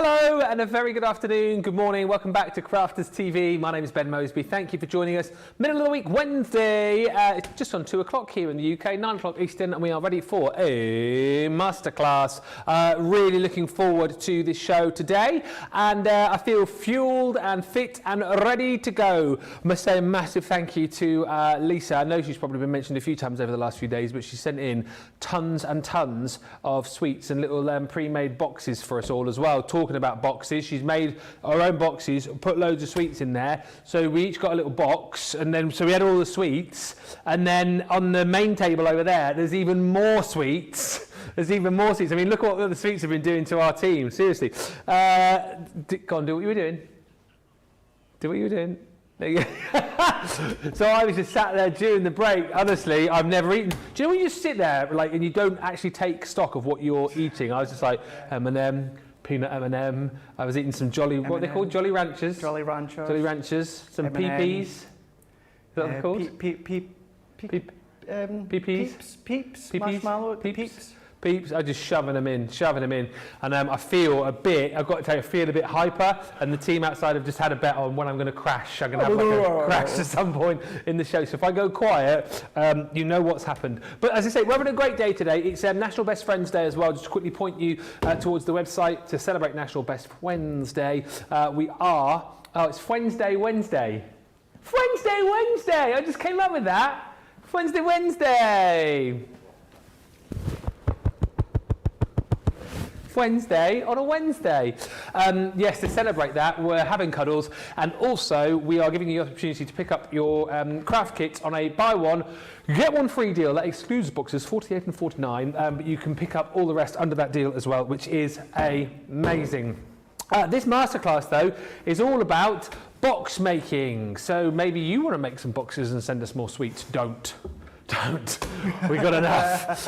Hello and a very good afternoon, good morning, welcome back to Crafters TV. My name is Ben Moseby, thank you for joining us. Middle of the week, Wednesday, it's just on 2 o'clock here in the UK, 9 o'clock Eastern, and we are ready for a masterclass. Really looking forward to this show today, and I feel fueled and fit and ready to go. I must say a massive thank you to Lisa. I know she's probably been mentioned a few times over the last few days, but she sent in tons and tons of sweets and little pre-made boxes for us all as well. Talking about boxes, she's made our own boxes, put loads of sweets in there, so we each got a little box, and then so we had all the sweets, and then on the main table over there there's even more sweets. There's even more sweets. I mean, look what the sweets have been doing to our team, seriously. Go on, do what you were doing. Do what you were doing. There you go. So I was just sat there during the break. Honestly, I've never eaten. Do you know when you just sit there like and you don't actually take stock of what you're eating? I was just like M&M, peanut M&M. I was eating some Jolly, what are they called? Jolly Ranchers. Jolly Ranchers. Jolly Ranchers. Some PPs. Is that what they're called? Peeps. Marshmallow. Peeps. Peeps, I'm just shoving them in, and I feel a bit, I've got to tell you, I feel a bit hyper, and the team outside have just had a bet on when I'm going to crash. I'm going to have like a crash at some point in the show, so if I go quiet, you know what's happened. But as I say, we're having a great day today. It's National Best Friends Day as well. Just to quickly point you towards the website to celebrate National Best Friends Day. It's Wednesday. Wednesday, I just came up with that. Wednesday. Wednesday on a Wednesday. Yes, to celebrate that, we're having cuddles, and also we are giving you the opportunity to pick up your craft kits on a buy one, get one free deal. That excludes boxes 48 and 49, but you can pick up all the rest under that deal as well, which is amazing. This masterclass, though, is all about box making. So maybe you want to make some boxes and send us more sweets. Don't. We got enough.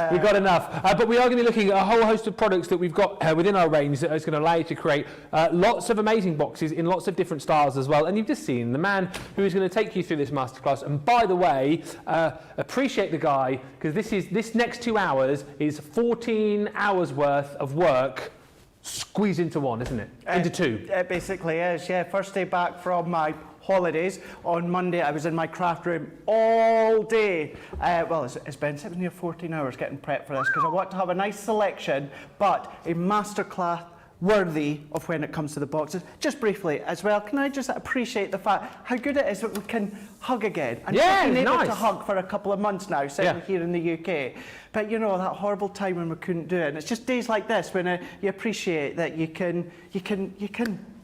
But we are going to be looking at a whole host of products that we've got within our range that is going to allow you to create lots of amazing boxes in lots of different styles as well. And you've just seen the man who is going to take you through this masterclass. And by the way, appreciate the guy, because this next 2 hours is 14 hours worth of work squeezed into one, isn't it? Into two. It basically is, yeah. First day back from my holidays. On Monday, I was in my craft room all day. It's been 17 or 14 hours getting prepped for this, because I want to have a nice selection, but a masterclass worthy of when it comes to the boxes. Just briefly as well, can I just appreciate the fact how good it is that we can hug again? And yeah, we've been able nice. to hug for a couple of months now, sitting here in the UK. But you know, that horrible time when we couldn't do it. And it's just days like this when you appreciate that you can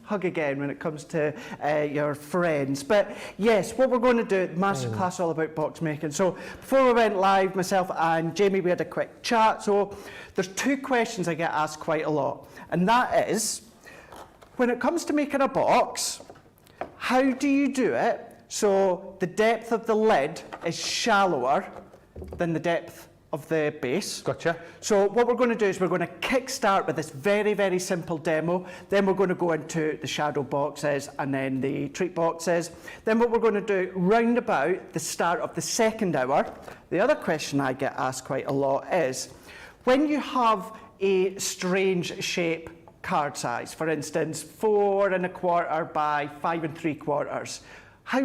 hug again when it comes to your friends. But yes, what we're going to do, masterclass all about box making. So before we went live, myself and Jamie, we had a quick chat. So there's 2 questions I get asked quite a lot. And that is, when it comes to making a box, how do you do it so the depth of the lid is shallower than the depth of the base? Gotcha. So what we're going to do is we're going to kickstart with this very, very simple demo. Then we're going to go into the shadow boxes and then the treat boxes. Then what we're going to do round about the start of the second hour. The other question I get asked quite a lot is, when you have a strange shape card size, for instance 4 1/4 by 5 3/4,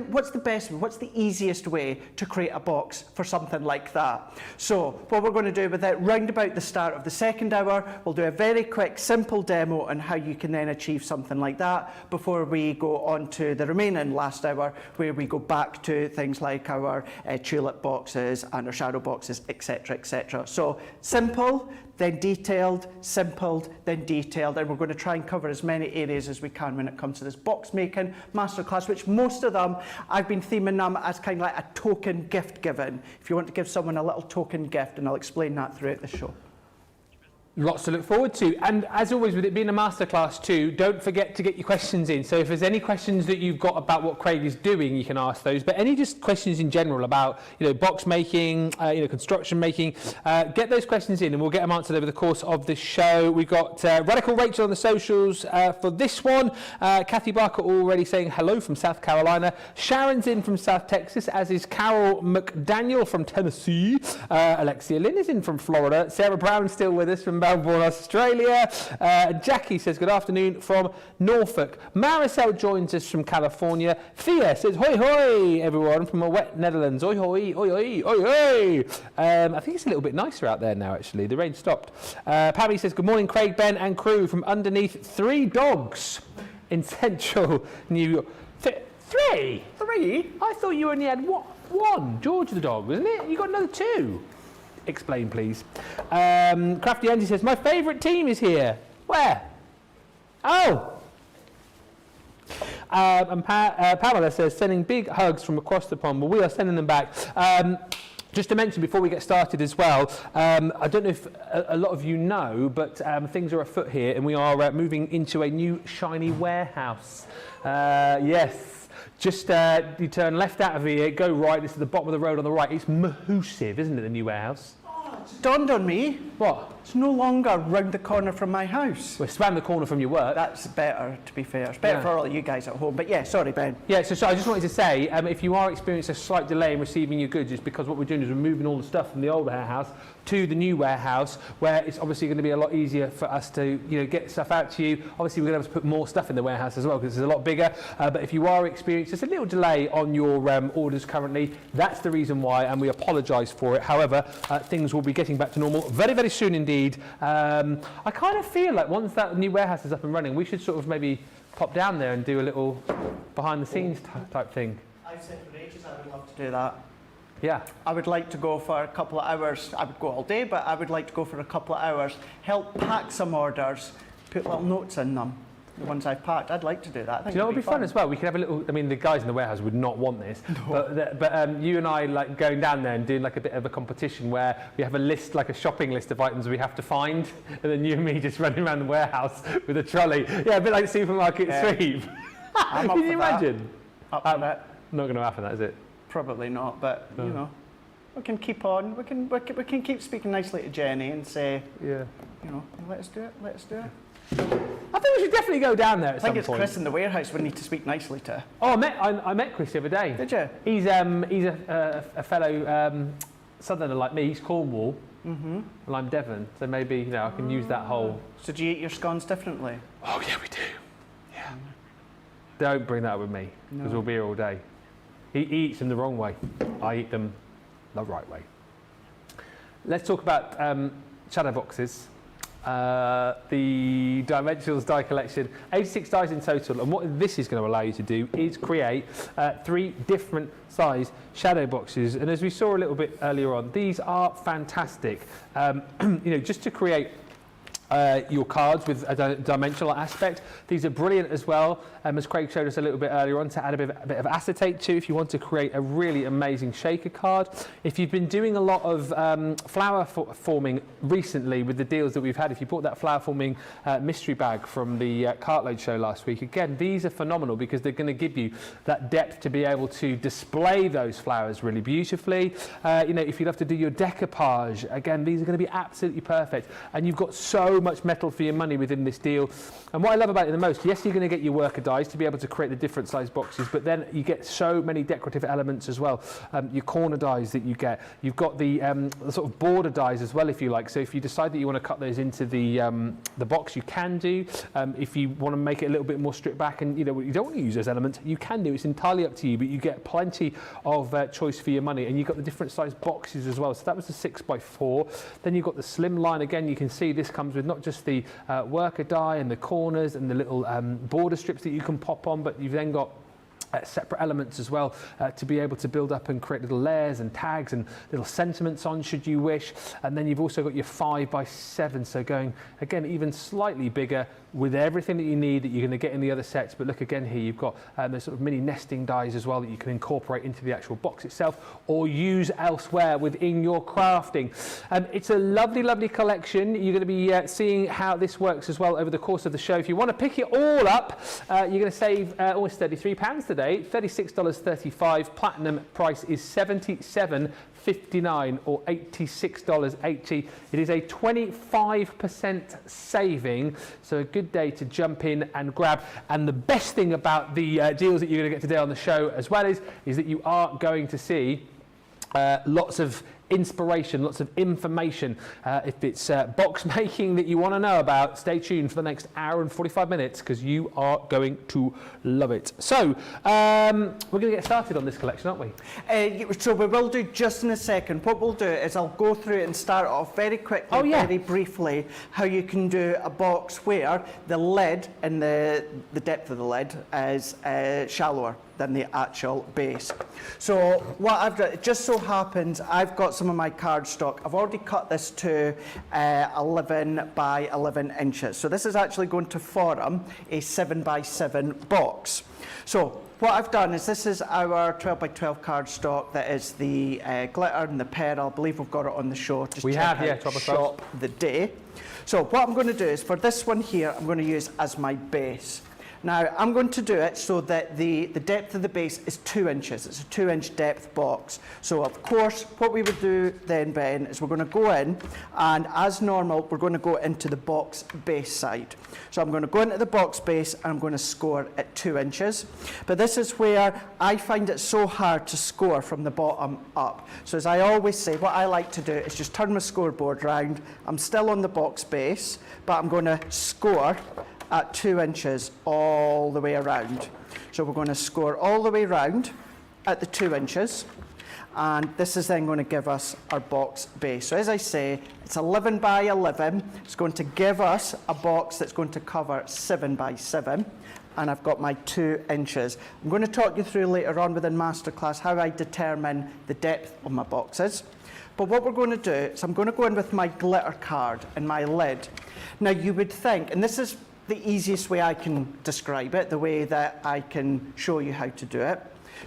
what's the easiest way to create a box for something like that? So what we're going to do with it, round about the start of the second hour, we'll do a very quick, simple demo on how you can then achieve something like that before we go on to the remaining last hour, where we go back to things like our tulip boxes and our shadow boxes, etc., etc. So simple, then detailed, simple, then detailed, and we're going to try and cover as many areas as we can when it comes to this box making masterclass, which most of them I've been theming them as kind of like a token gift given. If you want to give someone a little token gift, and I'll explain that throughout the show. Lots to look forward to, and as always with it being a masterclass too, don't forget to get your questions in. So if there's any questions that you've got about what Craig is doing, you can ask those, but any just questions in general about box making, construction making, get those questions in and we'll get them answered over the course of the show. We've got Radical Rachel on the socials for this one, Kathy Barker already saying hello from South Carolina, Sharon's in from South Texas, as is Carol McDaniel from Tennessee, Alexia Lynn is in from Florida, Sarah Brown still with us from Melbourne, Australia. Jackie says, good afternoon from Norfolk. Maricel joins us from California. Thea says, hoi hoi, everyone, from a wet Netherlands. Oi hoi, oi hoi, oi hoi. I think it's a little bit nicer out there now, actually. The rain stopped. Pammy says, good morning, Craig, Ben and crew from underneath 3 dogs in central New York. 3? 3? I thought you only had one. George the dog, wasn't it? You got another 2. Explain, please. Crafty Andy says, my favourite team is here. Where? Oh! And Pamela says, sending big hugs from across the pond. Well, we are sending them back. Just to mention before we get started as well, I don't know if a lot of you know, but things are afoot here and we are moving into a new shiny warehouse. Yes. Just you turn left out of here, go right, it's at the bottom of the road on the right. It's massive, isn't it, the new warehouse? Oh, it's dawned on me. What? It's no longer round the corner from my house. Well, it's round the corner from your work. That's better, to be fair. It's better for all of you guys at home. But yeah, sorry, Ben. Yeah, so I just wanted to say, if you are experiencing a slight delay in receiving your goods, it's because what we're doing is we're moving all the stuff from the old warehouse to the new warehouse, where it's obviously going to be a lot easier for us to, get stuff out to you. Obviously, we're going to have to put more stuff in the warehouse as well because it's a lot bigger. But if you are experiencing just a little delay on your orders currently, that's the reason why, and we apologise for it. However, things will be getting back to normal very, very soon indeed. I kind of feel like once that new warehouse is up and running, we should sort of maybe pop down there and do a little behind-the-scenes type thing. I've said for ages I would love to do that. Yeah. I would like to go for a couple of hours. I would go all day, but I would like to go for a couple of hours, help pack some orders, put little notes in them. The ones I've packed, I'd like to do that. I think do you know what would be fun as well? We could have a little, I mean, the guys in the warehouse would not want this, no. but you and I like going down there and doing like a bit of a competition where we have a list, like a shopping list of items we have to find, and then you and me just running around the warehouse with a trolley. Yeah, a bit like supermarket sweep. I'm up Can you imagine? Up for that. Not going to happen, that is it? Probably not, but you know, we can keep on. We can keep speaking nicely to Jenny and say, let us do it. Let us do it. I think we should definitely go down there at some point. I think it's Chris in the warehouse we need to speak nicely to. Oh, I met Chris the other day. Did you? He's a fellow southerner like me. He's Cornwall, and I'm Devon, so maybe I can use that whole. So do you eat your scones differently? Oh yeah, we do. Yeah. Don't bring that up with me because we'll be here all day. He eats them the wrong way. I eat them the right way. Let's talk about shadow boxes. The Dimensionals die collection, 86 dies in total, and what this is going to allow you to do is create 3 different size shadow boxes. And as we saw a little bit earlier on, these are fantastic. Just to create your cards with a dimensional aspect. These are brilliant as well, as Craig showed us a little bit earlier on, to add a bit of acetate to if you want to create a really amazing shaker card. If you've been doing a lot of flower forming recently with the deals that we've had, if you bought that flower forming mystery bag from the Cartload show last week, again, these are phenomenal because they're going to give you that depth to be able to display those flowers really beautifully. If you love to do your decoupage, again, these are going to be absolutely perfect. And you've got so much metal for your money within this deal. And what I love about it the most, yes, you're going to get your worker dies to be able to create the different size boxes, but then you get so many decorative elements as well. Your corner dies that you get. You've got the sort of border dies as well, if you like. So if you decide that you want to cut those into the box, you can do. If you want to make it a little bit more stripped back and you don't want to use those elements, you can do. It's entirely up to you, but you get plenty of choice for your money, and you've got the different size boxes as well. So that was the 6x4. Then you've got the slim line. Again, you can see this comes with not just the worker die and the corners and the little border strips that you can pop on, but you've then got separate elements as well to be able to build up and create little layers and tags and little sentiments on should you wish. And then you've also got your 5x7, so going again even slightly bigger with everything that you need that you're going to get in the other sets. But look again here, you've got those sort of mini nesting dies as well that you can incorporate into the actual box itself or use elsewhere within your crafting. It's a lovely, lovely collection. You're going to be seeing how this works as well over the course of the show. If you want to pick it all up, you're going to save almost £33 today, $36.35. Platinum price is $77.59 or $86.80. It is a 25% saving, so a good day to jump in and grab. And the best thing about the deals that you're going to get today on the show as well is that you are going to see lots of inspiration, lots of information. If it's box making that you want to know about, stay tuned for the next hour and 45 minutes because you are going to love it. So we're going to get started on this collection, aren't we? So we will do just in a second. What we'll do is I'll go through it and start off very quickly, very briefly, how you can do a box where the lid and the depth of the lid is shallower than the actual base. So what I've done, it just so happens I've got some of my cardstock. I've already cut this to 11 by 11 inches. So this is actually going to form a 7 by 7 box. So what I've done is this is our 12 by 12 cardstock that is the glitter and the pearl. I believe we've got it on the show. Just we check have, yeah, out 12 by 12. Shop the day. So what I'm going to do is for this one here, I'm going to use as my base. Now, I'm going to do it so that the depth of the base is 2 inches. It's a 2-inch depth box. So, of course, what we would do then, Ben, is we're going to go in, and as normal, we're going to go into the box base side. So I'm going to go into the box base, and I'm going to score at 2 inches. But this is where I find it so hard to score from the bottom up. So as I always say, what I like to do is just turn my scoreboard round. I'm still on the box base, but I'm going to score at 2 inches all the way around. So we're going to score all the way around at the 2 inches, and this is then going to give us our box base. So as I say, it's 11 by 11. It's going to give us a box that's going to cover 7 by 7, and I've got my 2 inches. I'm going to talk you through later on within Masterclass how I determine the depth of my boxes. But what we're going to do is I'm going to go in with my glitter card and my lid. Now you would think, and this is the easiest way I can describe it, the way that I can show you how to do it.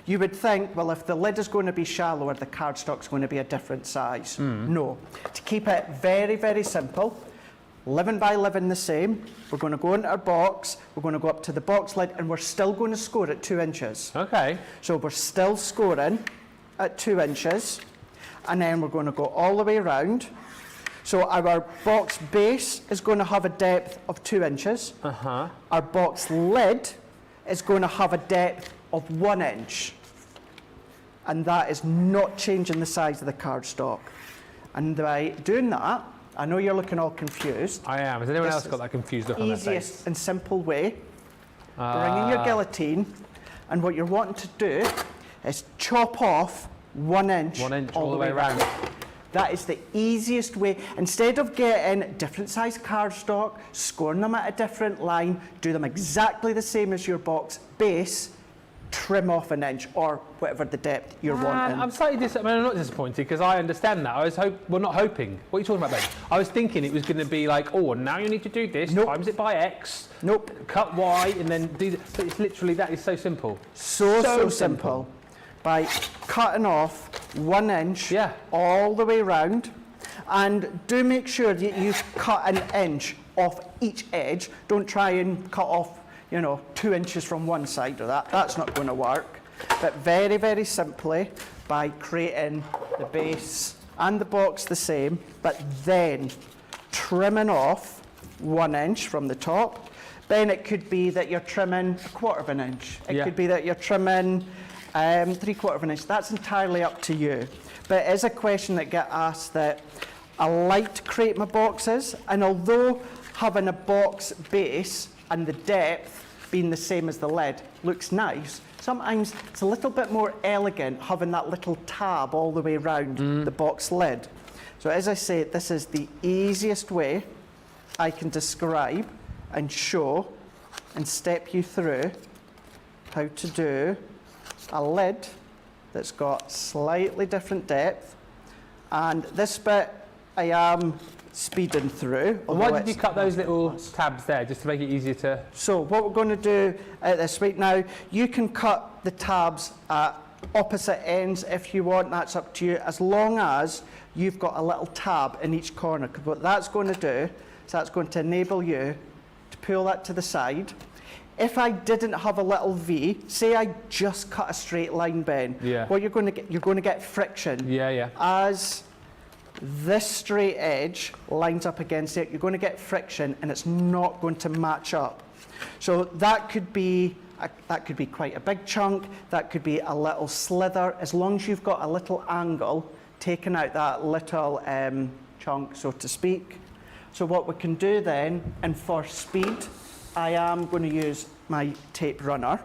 You would think, well, if the lid is going to be shallower, the cardstock's going to be a different size. No. To keep it very, very simple, 11 by 11 the same. We're going to go into our box, we're going to go up to the box lid, and we're still going to score at 2 inches. Okay. So we're still scoring at 2 inches, and then we're going to go all the way around. So our box base is going to have a depth of 2 inches. Our box lid is going to have a depth of 1 inch. And that is not changing the size of the cardstock. And by doing that, I know you're looking all confused. I am. Has anyone else got that confused look on their face? Easiest and simple way. Bring in your guillotine, and what you're wanting to do is chop off 1 inch. 1 inch all the way around. That is the easiest way. Instead of getting different size cardstock, scoring them at a different line, do them exactly the same as your box base, trim off 1 inch or whatever the depth you're wanting. I'm slightly disappointed. I'm not disappointed because I understand that. I was not hoping. What are you talking about, Ben? I was thinking it was going to be like, oh, now you need to do this, times it by X, cut Y, and then do that. But it's literally, that is so simple. So simple. By cutting off 1 inch all the way round, and do make sure that you cut 1 inch off each edge. Don't try and cut off 2 inches from one side of that. That's not going to work. But very, very simply, by creating the base and the box the same, but then trimming off 1 inch from the top. Then it could be that you're trimming 1/4 of an inch. It could be that you're trimming 3/4 of an inch. That's entirely up to you. But it is a question that gets asked that I like to create my boxes, and although having a box base and the depth being the same as the lid looks nice, sometimes it's a little bit more elegant having that little tab all the way around the box lid. So as I say, this is the easiest way I can describe and show and step you through how to do a lid that's got slightly different depth, and this bit I am speeding through. Why did you cut those little tabs there, just to make it easier to... So what we're going to do at this point now, you can cut the tabs at opposite ends if you want, that's up to you, as long as you've got a little tab in each corner. Because what that's going to do is that's going to enable you to pull that to the side. If I didn't have a little V, say I just cut a straight line, Ben, what you're going to get friction. As this straight edge lines up against it, you're going to get friction, and it's not going to match up. So that could be quite a big chunk. That could be a little slither. As long as you've got a little angle taken out that little chunk, so to speak. So what we can do then, and for speed, I am going to use my tape runner.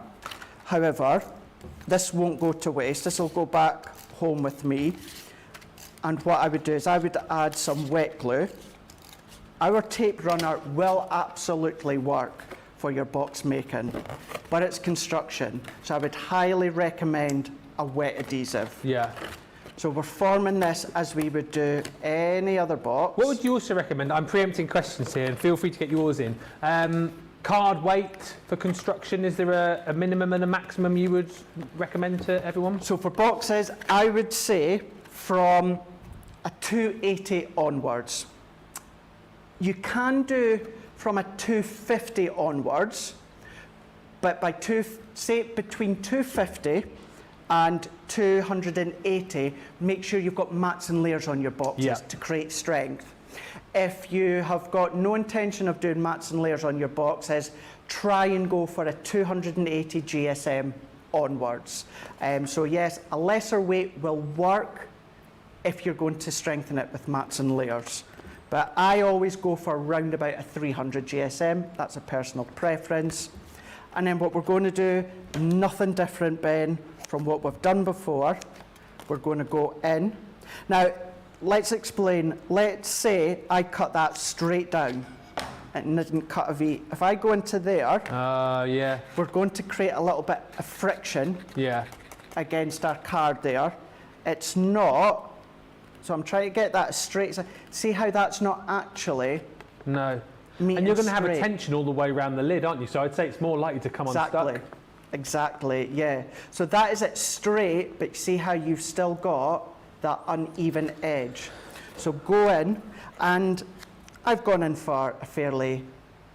However, this won't go to waste. This will go back home with me. And what I would do is I would add some wet glue. Our tape runner will absolutely work for your box making, but it's construction. So I would highly recommend a wet adhesive. Yeah. So we're forming this as we would do any other box. What would you also recommend? I'm preempting questions here, and feel free to get yours in. Card weight for construction, is there a minimum and a maximum you would recommend to everyone? So for boxes, I would say from a 280 onwards. You can do from a 250 onwards, but say between 250 and 280, make sure you've got mats and layers on your boxes to create strength. If you have got no intention of doing mats and layers on your boxes, try and go for a 280 GSM onwards. So yes, a lesser weight will work if you're going to strengthen it with mats and layers. But I always go for around about a 300 GSM. That's a personal preference. And then what we're going to do, nothing different, Ben, from what we've done before. We're going to go in. Now, let's explain. Let's say I cut that straight down and didn't cut a V. If I go into there, we're going to create a little bit of friction against our card there. It's not, so I'm trying to get that straight. See how that's not actually and you're going to have a tension all the way around the lid, aren't you? So I'd say it's more likely to come unstuck. Exactly, yeah. So that is it straight, but see how you've still got that uneven edge. So go in, and I've gone in for a fairly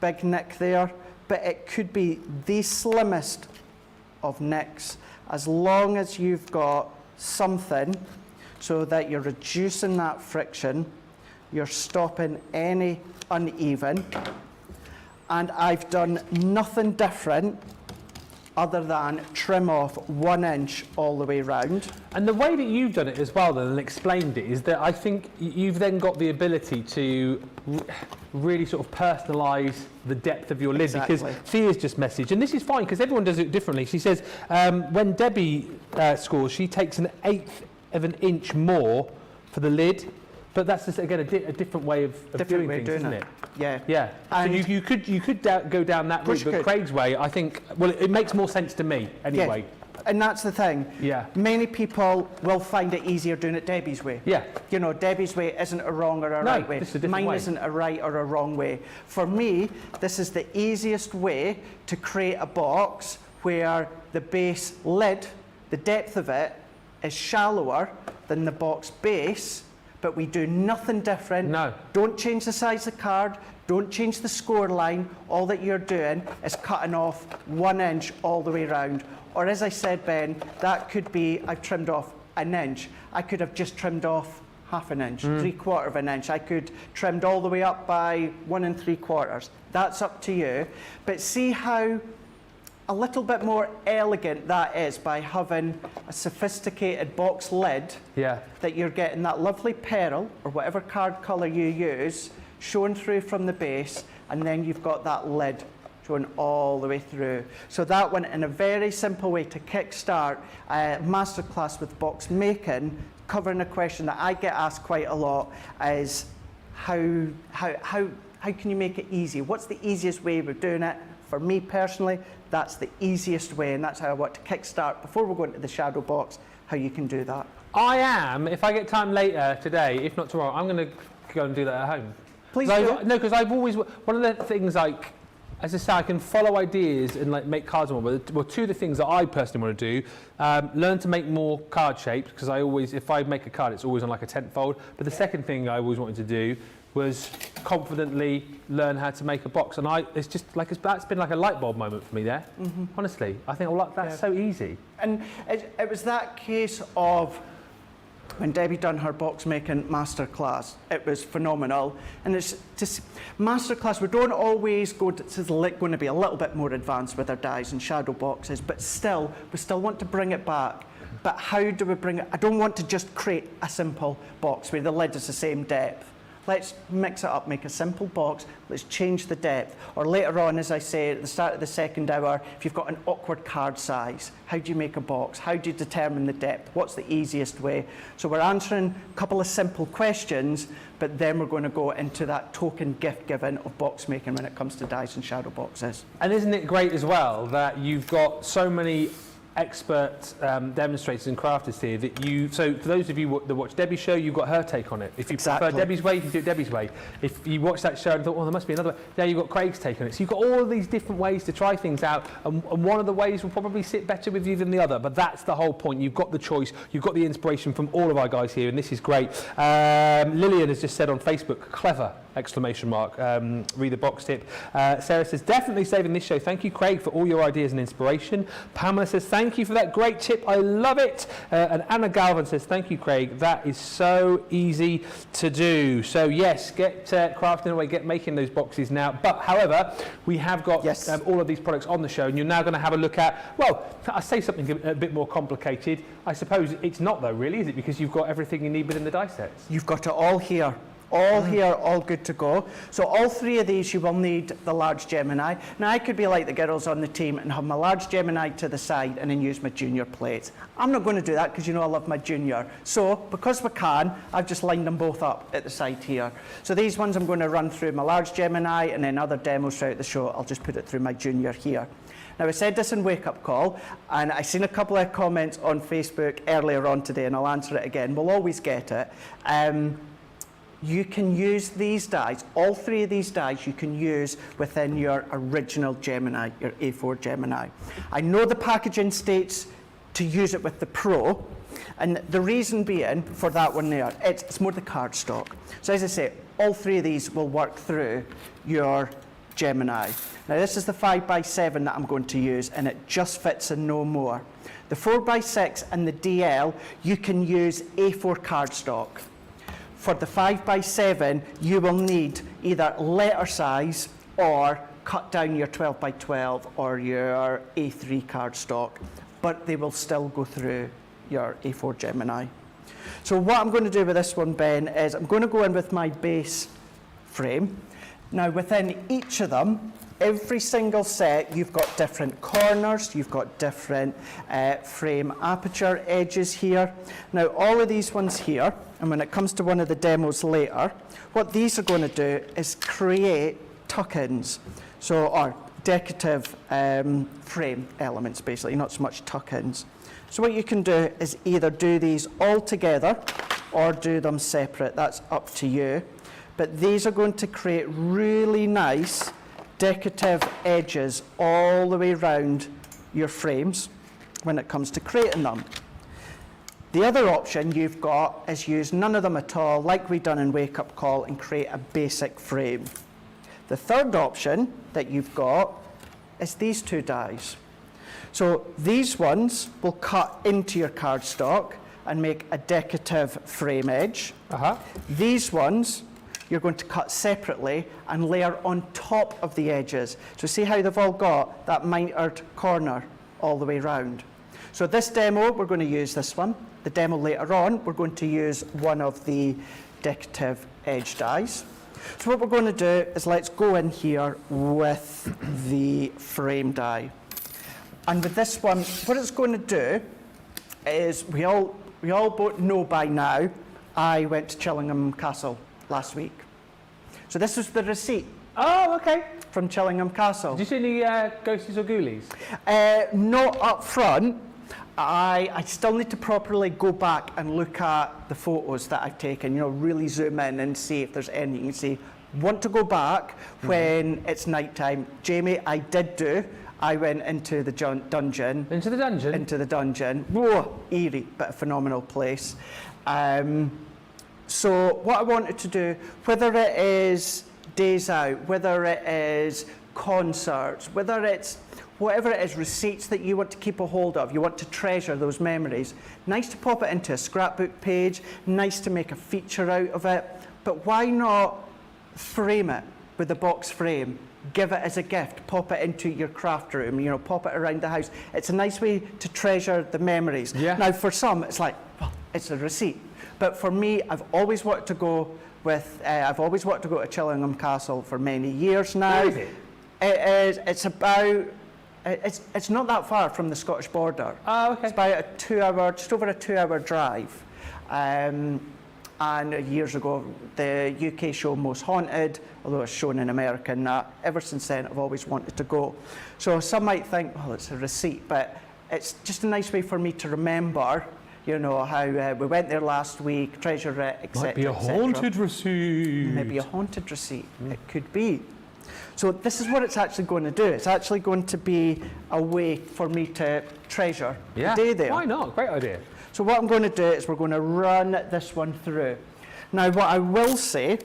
big nick there, but it could be the slimmest of nicks, as long as you've got something so that you're reducing that friction, you're stopping any uneven, and I've done nothing different other than trim off 1 inch all the way round. And the way that you've done it as well then, and explained it, is that I think you've then got the ability to really sort of personalise the depth of your lid, because Thea's just messaged, and this is fine because everyone does it differently. She says when Debbie scores, she takes 1/8 of an inch more for the lid. But that's just, again, a different way of doing things, isn't it? Yeah. Yeah. And so you could go down that route, but Craig's way, I think, well, it makes more sense to me anyway. Yeah. And that's the thing. Yeah. Many people will find it easier doing it Debbie's way. Yeah. You know, Debbie's way isn't a wrong or a right way. This is a different Mine way. isn't a right or a wrong way. For me, this is the easiest way to create a box where the base lid, the depth of it, is shallower than the box base, but we do nothing different. No. Don't change the size of the card. Don't change the score line. All that you're doing is cutting off 1 inch all the way around. Or as I said, Ben, that could be, I've trimmed off 1 inch. I could have just trimmed off 1/2 inch, 3/4 of an inch. I could trimmed all the way up by 1 3/4. That's up to you. But see how a little bit more elegant that is by having a sophisticated box lid, that you're getting that lovely pearl or whatever card colour you use showing through from the base, and then you've got that lid showing all the way through. So that one, in a very simple way to kickstart a masterclass with box making, covering a question that I get asked quite a lot is how can you make it easy? What's the easiest way of doing it? For me personally, that's the easiest way, and that's how I want to kickstart, before we go into the shadow box, how you can do that. I am, if I get time later today, if not tomorrow, I'm going to go and do that at home. Please do. No, because I've always, one of the things, like, as I say, I can follow ideas and like make cards more, but well, two of the things that I personally want to do, learn to make more card shapes, because I always, if I make a card, it's always on like a 10th fold. But the second thing I always wanted to do was confidently learn how to make a box, and it's just like that's been like a light bulb moment for me there. Honestly, I think that's so easy. And it was that case of when Debbie done her box making masterclass. It was phenomenal, and it's just masterclass. We don't always go to going to be a little bit more advanced with our dies and shadow boxes, but still we still want to bring it back but how do we bring it? I don't want to just create a simple box where the lid is the same depth. Let's mix it up, make a simple box, let's change the depth. Or later on, as I say, at the start of the second hour, if you've got an awkward card size, how do you make a box? How do you determine the depth? What's the easiest way? So we're answering a couple of simple questions, but then we're going to go into that token gift giving of box making when it comes to dies and shadow boxes. And isn't it great as well that you've got so many expert demonstrators and crafters here that you, so for those of you that watch Debbie's show, you've got her take on it. If you prefer Debbie's way, you can do it Debbie's way. If you watch that show and thought, well, there must be another way, now you've got Craig's take on it. So you've got all of these different ways to try things out, and one of the ways will probably sit better with you than the other, but that's the whole point. You've got the choice, you've got the inspiration from all of our guys here, and this is great. Lillian has just said on Facebook, clever! Exclamation mark. Read the box tip. Sarah says, definitely saving this show. Thank you, Craig, for all your ideas and inspiration. Pamela says, thank you for that great tip. I love it. And Anna Galvin says, thank you, Craig. That is so easy to do. So yes, get crafting away, get making those boxes now. But however, we have got all of these products on the show, and you're now going to have a look at, well, I say something a bit more complicated. I suppose it's not though, really, is it? Because you've got everything you need within the die sets. You've got it all here. All here, all good to go. So all three of these, you will need the large Gemini. Now, I could be like the girls on the team and have my large Gemini to the side and then use my junior plates. I'm not going to do that because you know I love my junior. So, because we can, I've just lined them both up at the side here. So these ones I'm going to run through my large Gemini, and then other demos throughout the show, I'll just put it through my junior here. Now, I said this in Wake Up Call, and I seen a couple of comments on Facebook earlier on today, and I'll answer it again. We'll always get it. You can use these dies, all three of these dies you can use within your original Gemini, your A4 Gemini. I know the packaging states to use it with the Pro, and the reason being for that one there, it's more the cardstock. So as I say, all three of these will work through your Gemini. Now this is the 5x7 that I'm going to use, and it just fits and no more. The 4x6 and the DL, you can use A4 cardstock. For the 5x7, you will need either letter size or cut down your 12x12 or your A3 cardstock, but they will still go through your A4 Gemini. So what I'm going to do with this one, Ben, is I'm going to go in with my base frame. Now within each of them, every single set, you've got different corners, you've got different frame aperture edges here. Now all of these ones here, and when it comes to one of the demos later, what these are going to do is create tuck-ins, so or decorative frame elements basically, not so much tuck-ins. So what you can do is either do these all together or do them separate, that's up to you. But these are going to create really nice decorative edges all the way around your frames when it comes to creating them. The other option you've got is use none of them at all, like we done in Wake Up Call, and create a basic frame. The third option that you've got is these two dies. So these ones will cut into your cardstock and make a decorative frame edge. These ones you're going to cut separately and layer on top of the edges. So see how they've all got that mitered corner all the way round. So this demo, we're going to use this one. The demo later on, we're going to use one of the decorative edge dies. So what we're going to do is let's go in here with the frame die. And with this one, what it's going to do is, we all both know by now, I went to Chillingham Castle last week. So this is the receipt. Oh, okay. From Chillingham Castle. Did you see any ghosties or ghoulies? Not up front. I still need to properly go back and look at the photos that I've taken, you know, really zoom in and see if there's anything you can see. Want to go back when it's nighttime. Jamie, I did do. I went into the dungeon. Into the dungeon? Into the dungeon. Whoa, eerie, but a phenomenal place. So what I wanted to do, whether it is days out, whether it is concerts, whether it's whatever it is, receipts that you want to keep a hold of, you want to treasure those memories, nice to pop it into a scrapbook page, nice to make a feature out of it, but why not frame it? with the box frame. Give it as a gift, pop it into your craft room, you know, pop it around the house. It's a nice way to treasure the memories. Yeah. Now, for some, it's like, well, it's a receipt. But for me, I've always wanted to go to Chillingham Castle for many years now. Where is it? It's about, it's not that far from the Scottish border. Oh, okay. It's about just over a 2-hour drive. And years ago, the UK show Most Haunted, although it's shown in America and that, ever since then I've always wanted to go. So some might think, well, it's a receipt, but it's just a nice way for me to remember, you know, how we went there last week, treasure it, etc. Might be a haunted receipt. Maybe a haunted receipt, it could be. So this is what it's actually going to do. It's actually going to be a way for me to treasure the day there. Why not? Great idea. So what I'm going to do is we're going to run this one through. Now what I will say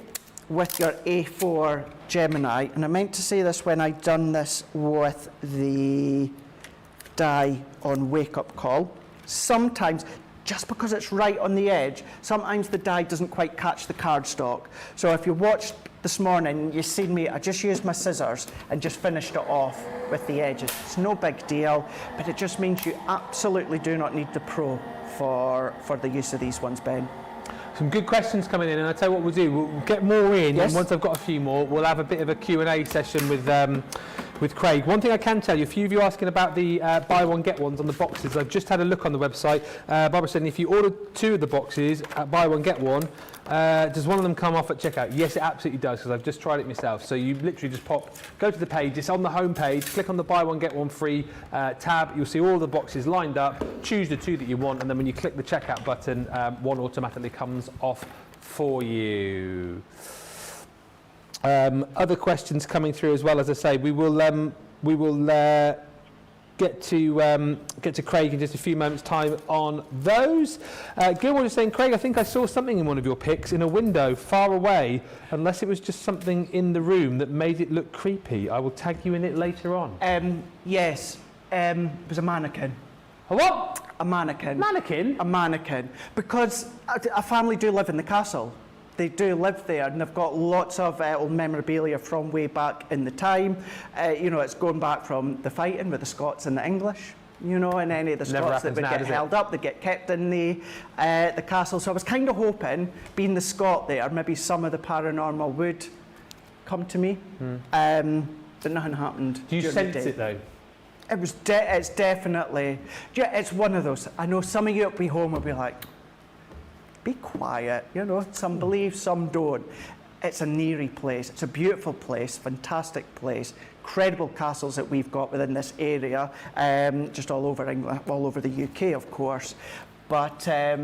with your A4 Gemini, and I meant to say this when I done this with the die on Wake Up Call, sometimes, just because it's right on the edge, sometimes the die doesn't quite catch the cardstock. So if you watched this morning, you've seen me, I just used my scissors and just finished it off with the edges. It's no big deal, but it just means you absolutely do not need the Pro for the use of these ones, Ben. Some good questions coming in, and I'll tell you what we'll do. We'll get more in, Yes. and once I've got a few more, we'll have a bit of a Q&A session with Craig. One thing I can tell you, a few of you asking about the buy one get ones on the boxes. I've just had a look on the website. Barbara said if you order 2 of the boxes at buy one get one, does one of them come off at checkout? Yes, it absolutely does, because I've just tried it myself. So you literally just go to the page, it's on the home page, click on the buy one get one free tab, you'll see all the boxes lined up, choose the 2 that you want, and then when you click the checkout button, one automatically comes off for you. Other questions coming through as well. As I say, we will get to Craig in just a few moments' time on those. Gilmore is saying, Craig, I think I saw something in one of your pics in a window far away, unless it was just something in the room that made it look creepy. I will tag you in it later on. Yes, it was a mannequin. A what? A mannequin. Mannequin? A mannequin. Because a family do live in the castle. They do live there, and they've got lots of old memorabilia from way back in the time. You know, it's going back from the fighting with the Scots and the English, you know, and any of the Scots that would get held up, they get kept in the castle. So I was kind of hoping, being the Scot there, maybe some of the paranormal would come to me, but nothing happened. Do you sense it though? It's definitely, yeah, it's one of those. I know some of you at home will be like, be quiet, you know, some believe, some don't. It's an eerie place, it's a beautiful place, fantastic place, incredible castles that we've got within this area, just all over England, all over the UK, of course. But yeah,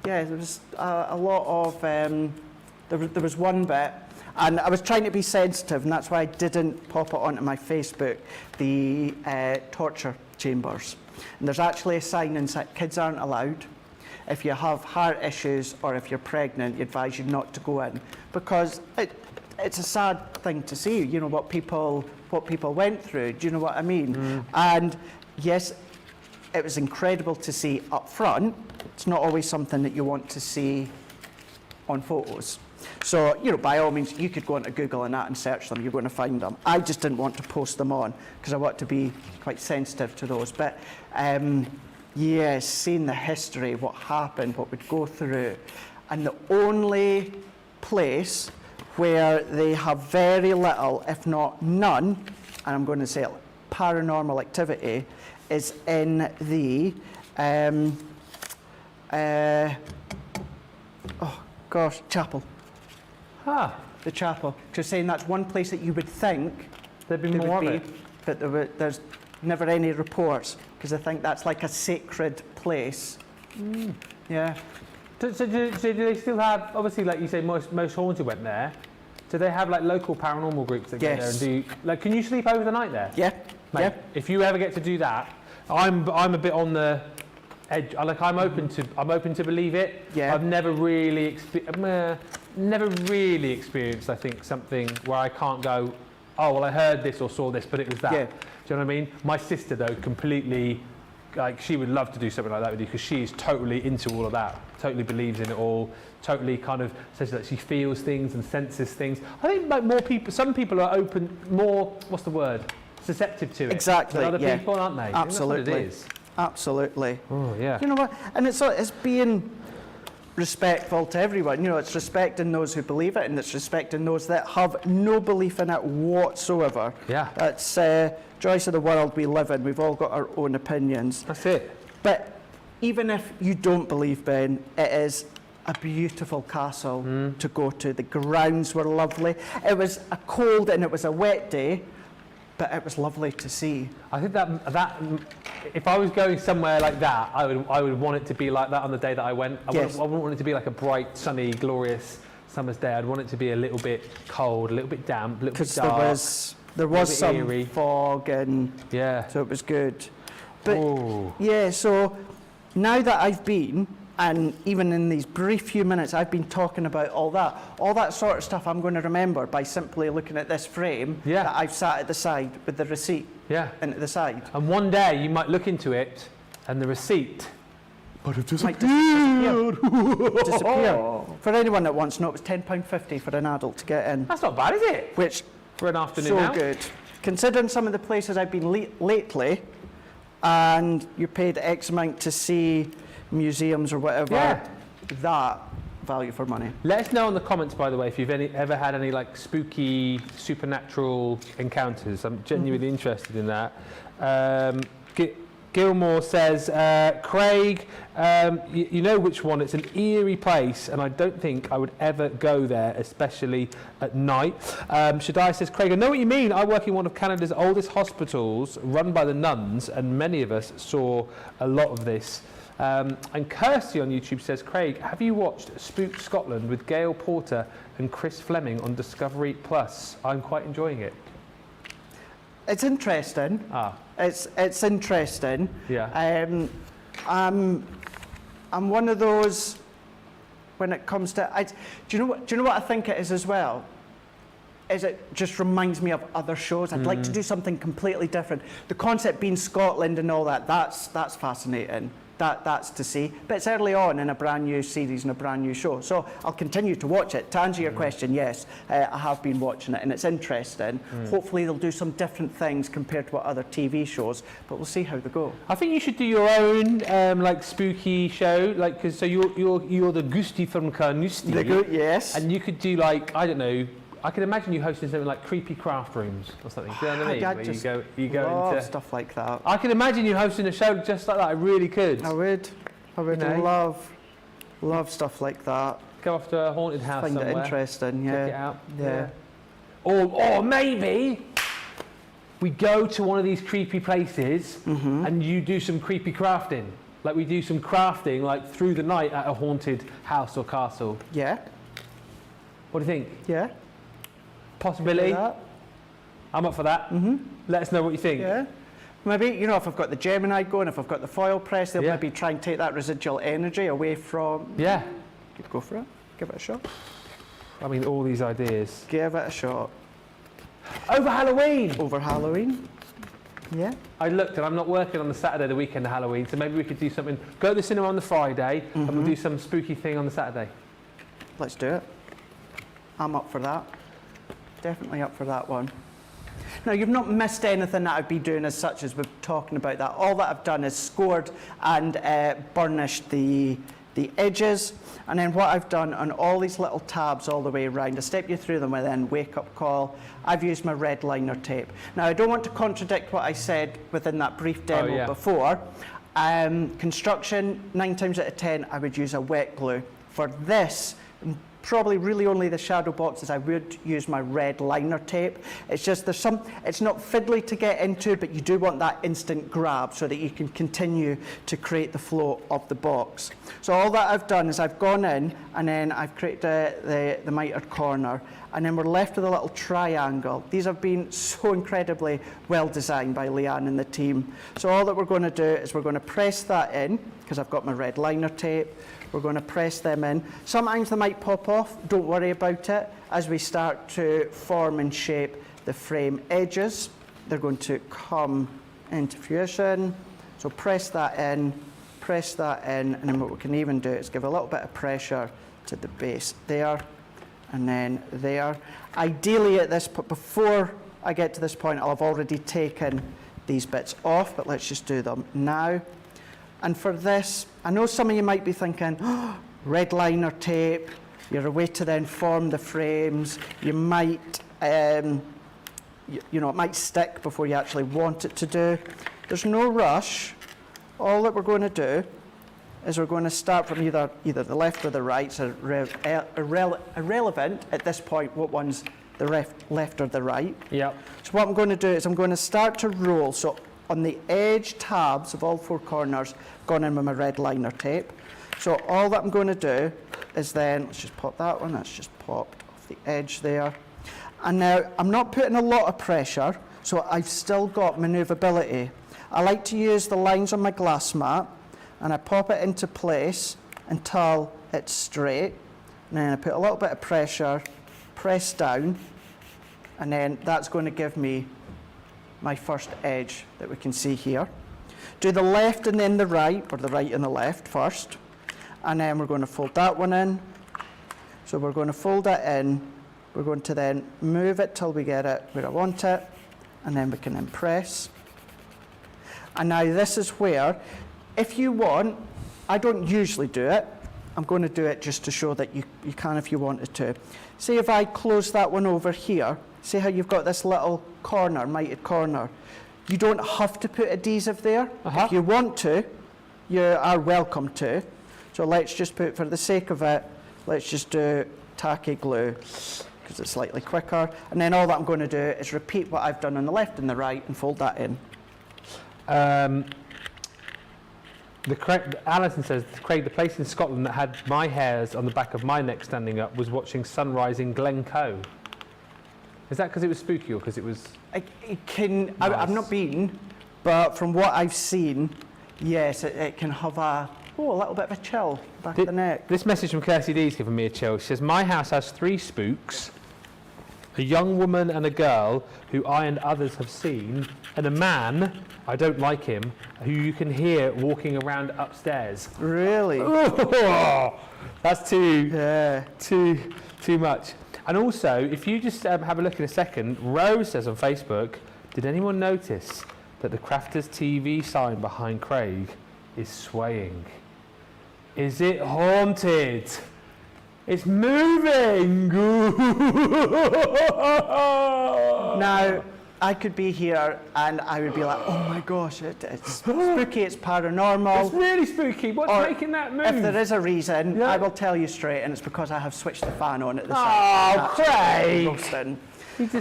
there was a lot of, there was one bit, and I was trying to be sensitive, and that's why I didn't pop it onto my Facebook, the torture chambers. And there's actually a sign inside, kids aren't allowed. If you have heart issues or if you're pregnant, you advise you not to go in, because it's a sad thing to see, you know, what people went through, do you know what I mean? And yes, it was incredible to see up front. It's not always something that you want to see on photos. So, you know, by all means, you could go onto Google and that and search them, you're going to find them. I just didn't want to post them on because I want to be quite sensitive to those. But yeah, seeing the history, what happened, what would go through. And the only place where they have very little, if not none, and I'm going to say it, paranormal activity, is in the, chapel. Ah, The chapel. Because saying that's one place that you would think there'd be there more would of be, it. but there's never any reports, because I think that's like a sacred place. Yeah. So do they still have, obviously, like you say, most Haunted went there. Do they have like local paranormal groups that go there and do, like, can you sleep over the night there? Yeah. Mate, yeah. if you ever get to do that, I'm a bit on the edge. Like, I'm open to believe it. Yeah. I've never really experienced, I think, something where I can't go, oh well, I heard this or saw this, but it was that. Yeah. Do you know what I mean? My sister though, completely like she would love to do something like that with you because she's totally into all of that, totally believes in it all, totally kind of says that she feels things and senses things. I think like some people are more, what's the word, susceptible to it. Exactly. Than other yeah. people, aren't they? Absolutely. I think that's what it is. Absolutely. Oh yeah. You know what? And it's being respectful to everyone. You know, it's respecting those who believe it, and it's respecting those that have no belief in it whatsoever. Yeah. That's joys of the world we live in. We've all got our own opinions. That's it. But even if you don't believe, Ben, it is a beautiful castle to go to. The grounds were lovely. It was a cold and it was a wet day, but it was lovely to see. I think that if I was going somewhere like that, I would want it to be like that on the day that I went. I wouldn't want it to be like a bright, sunny, glorious summer's day. I'd want it to be a little bit cold, a little bit damp, a little bit dark. Because there was some eerie. fog, and so it was good. But yeah, so now that I've been, and even in these brief few minutes I've been talking about all that sort of stuff I'm going to remember by simply looking at this frame that I've sat at the side with the receipt into the side. And one day you might look into it and the receipt might have disappeared. Disappear. For anyone that wants to know, it was £10.50 for an adult to get in. That's not bad, is it? Which for an afternoon so out. good. Considering some of the places I've been lately, and you paid X amount to see museums or whatever, that value for money. Let us know in the comments, by the way, if you've ever had any like spooky, supernatural encounters. I'm genuinely interested in that. Gilmore says, Craig, you know which one? It's an eerie place, and I don't think I would ever go there, especially at night. Shaddai says, Craig, I know what you mean. I work in one of Canada's oldest hospitals, run by the nuns, and many of us saw a lot of this. And Kirsty on YouTube says, Craig, have you watched Spook Scotland with Gail Porter and Chris Fleming on Discovery Plus? I'm quite enjoying it. It's interesting. It's interesting. Yeah. I'm one of those when it comes to. Do you know what I think it is as well? Is it just reminds me of other shows. I'd like to do something completely different. The concept being Scotland and all that. That's fascinating. That's to see. But it's early on in a brand new series and a brand new show. So I'll continue to watch it. To answer your question, yes, I have been watching it and it's interesting. Hopefully they'll do some different things compared to what other TV shows, but we'll see how they go. I think you should do your own like spooky show, like cause so you're the Gusti from Carnoustie. Yes. And you could do like, I don't know, I can imagine you hosting something like creepy craft rooms or something. Do you know what I mean? Where you go into stuff like that. I can imagine you hosting a show just like that. I really could. I would love stuff like that. Go off to a haunted house Find somewhere. it interesting. Yeah. Check it out. Yeah. Or maybe we go to one of these creepy places and you do some creepy crafting. Like we do some crafting like through the night at a haunted house or castle. Yeah. What do you think? Yeah. Possibility? I'm up for that. Let us know what you think. Yeah. Maybe, you know, if I've got the Gemini going, if I've got the foil press, they'll maybe try and take that residual energy away from... Yeah. Go for it. Give it a shot. I mean, all these ideas. Give it a shot. Over Halloween! Over Halloween. Yeah. I looked and I'm not working on the Saturday, the weekend of Halloween, so maybe we could do something. Go to the cinema on the Friday and we'll do some spooky thing on the Saturday. Let's do it. I'm up for that. Definitely up for that one. Now, you've not missed anything that I'd be doing as such as we're talking about that. All that I've done is scored and burnished the edges. And then what I've done on all these little tabs all the way around, I step you through them and then wake up call. I've used my red liner tape. Now, I don't want to contradict what I said within that brief demo before. Construction, 9 times out of 10, I would use a wet glue. For this, probably really only the shadow boxes, I would use my red liner tape. It's just it's not fiddly to get into, but you do want that instant grab so that you can continue to create the flow of the box. So all that I've done is I've gone in and then I've created the mitered corner, and then we're left with a little triangle. These have been so incredibly well designed by Leanne and the team. So all that we're going to do is we're going to press that in, because I've got my red liner tape. We're going to press them in. Sometimes they might pop off. Don't worry about it. As we start to form and shape the frame edges, they're going to come into fruition. So press that in, and then what we can even do is give a little bit of pressure to the base there, and then there. Ideally at this point, before I get to this point, I'll have already taken these bits off, but let's just do them now. And for this, I know some of you might be thinking, oh, red liner tape, you're a way to then form the frames, you might, you know, it might stick before you actually want it to do. There's no rush. All that we're going to do is we're going to start from either the left or the right. So irrelevant at this point what one's the left or the right. Yep. So what I'm going to do is I'm going to start to roll. So on the edge tabs of all four corners, gone in with my red liner tape. So all that I'm going to do is then, let's just pop that one, that's just popped off the edge there. And now I'm not putting a lot of pressure, so I've still got manoeuvrability. I like to use the lines on my glass mat, and I pop it into place until it's straight. And then I put a little bit of pressure, press down, and then that's going to give me my first edge that we can see here. Do the left and then the right, or the right and the left first. And then we're going to fold that one in. So we're going to fold it in. We're going to then move it till we get it where I want it. And then we can impress. And now this is where, if you want, I don't usually do it. I'm going to do it just to show that you can if you wanted to. See if I close that one over here. See how you've got this little corner, mited corner. You don't have to put adhesive there. If you want to, you are welcome to. So let's just put, for the sake of it, let's just do tacky glue because it's slightly quicker. And then all that I'm going to do is repeat what I've done on the left and the right and fold that in. Alison says, Craig, the place in Scotland that had my hairs on the back of my neck standing up was watching sunrise in Glencoe. Is that because it was spooky or because it was I've not been, but from what I've seen, yes, it can have a little bit of a chill back of the neck. This message from Kirsty D's given me a chill. She says, my house has 3 spooks, a young woman and a girl who I and others have seen, and a man, I don't like him, who you can hear walking around upstairs. Really? Oh, that's too much. And also, if you just have a look in a second, Rose says on Facebook, did anyone notice that the Crafters TV sign behind Craig is swaying? Is it haunted? It's moving! Now, I could be here and I would be like, oh my gosh, it's spooky, it's paranormal. It's really spooky. What's making that move? If there is a reason, I will tell you straight, and it's because I have switched the fan on at the side. Oh, Craig!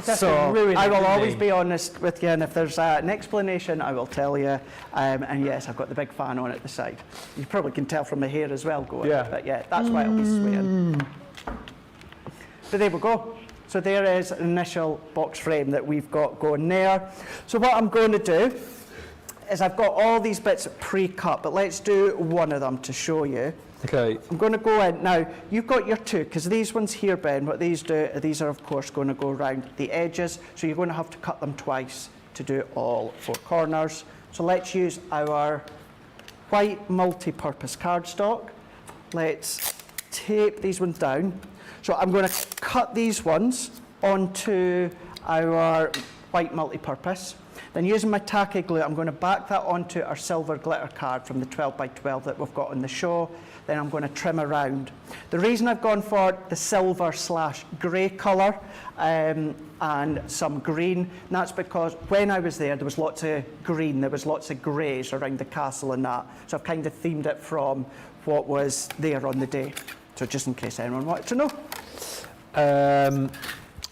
So I will always be honest with you, and if there's an explanation, I will tell you. And yes, I've got the big fan on at the side. You probably can tell from the hair as well going. Yeah. But yeah, that's why it'll be swaying. So there we go. So there is an initial box frame that we've got going there. So what I'm going to do is I've got all these bits pre-cut, but let's do one of them to show you. Okay. I'm going to go in. Now, you've got your 2, because these ones here, Ben, what these do, these are, of course, going to go around the edges, so you're going to have to cut them twice to do all 4 corners. So let's use our white multi-purpose cardstock. Let's tape these ones down. So I'm going to cut these ones onto our white multi-purpose. Then using my tacky glue, I'm going to back that onto our silver glitter card from the 12 by 12 that we've got on the show. Then I'm going to trim around. The reason I've gone for the silver / grey colour and some green, and that's because when I was there was lots of green, there was lots of greys around the castle and that. So I've kind of themed it from what was there on the day. So just in case anyone wanted to know.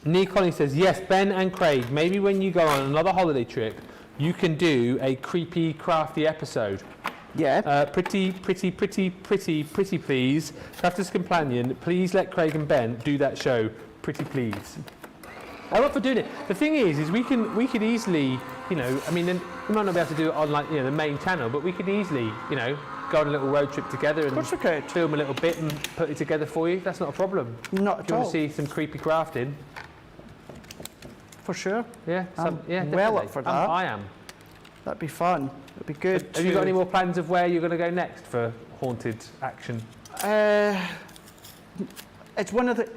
Nia Collins says, yes, Ben and Craig, maybe when you go on another holiday trip, you can do a creepy, crafty episode. Yeah. Pretty, please. Crafter's Companion, please let Craig and Ben do that show. Pretty, please. I'm up for doing it. The thing is we could easily, you know, I mean, we might not be able to do it on, like, you know, the main channel, but we could easily, you know, go on a little road trip together and film a little bit and put it together for you. That's not a problem. Not at all. Do you want to see some creepy crafting? For sure. Yeah, I'm yeah, well definitely. up for that. I am. That'd be fun. It'd be good. Have you got any more plans of where you're going to go next for haunted action? It's one of the...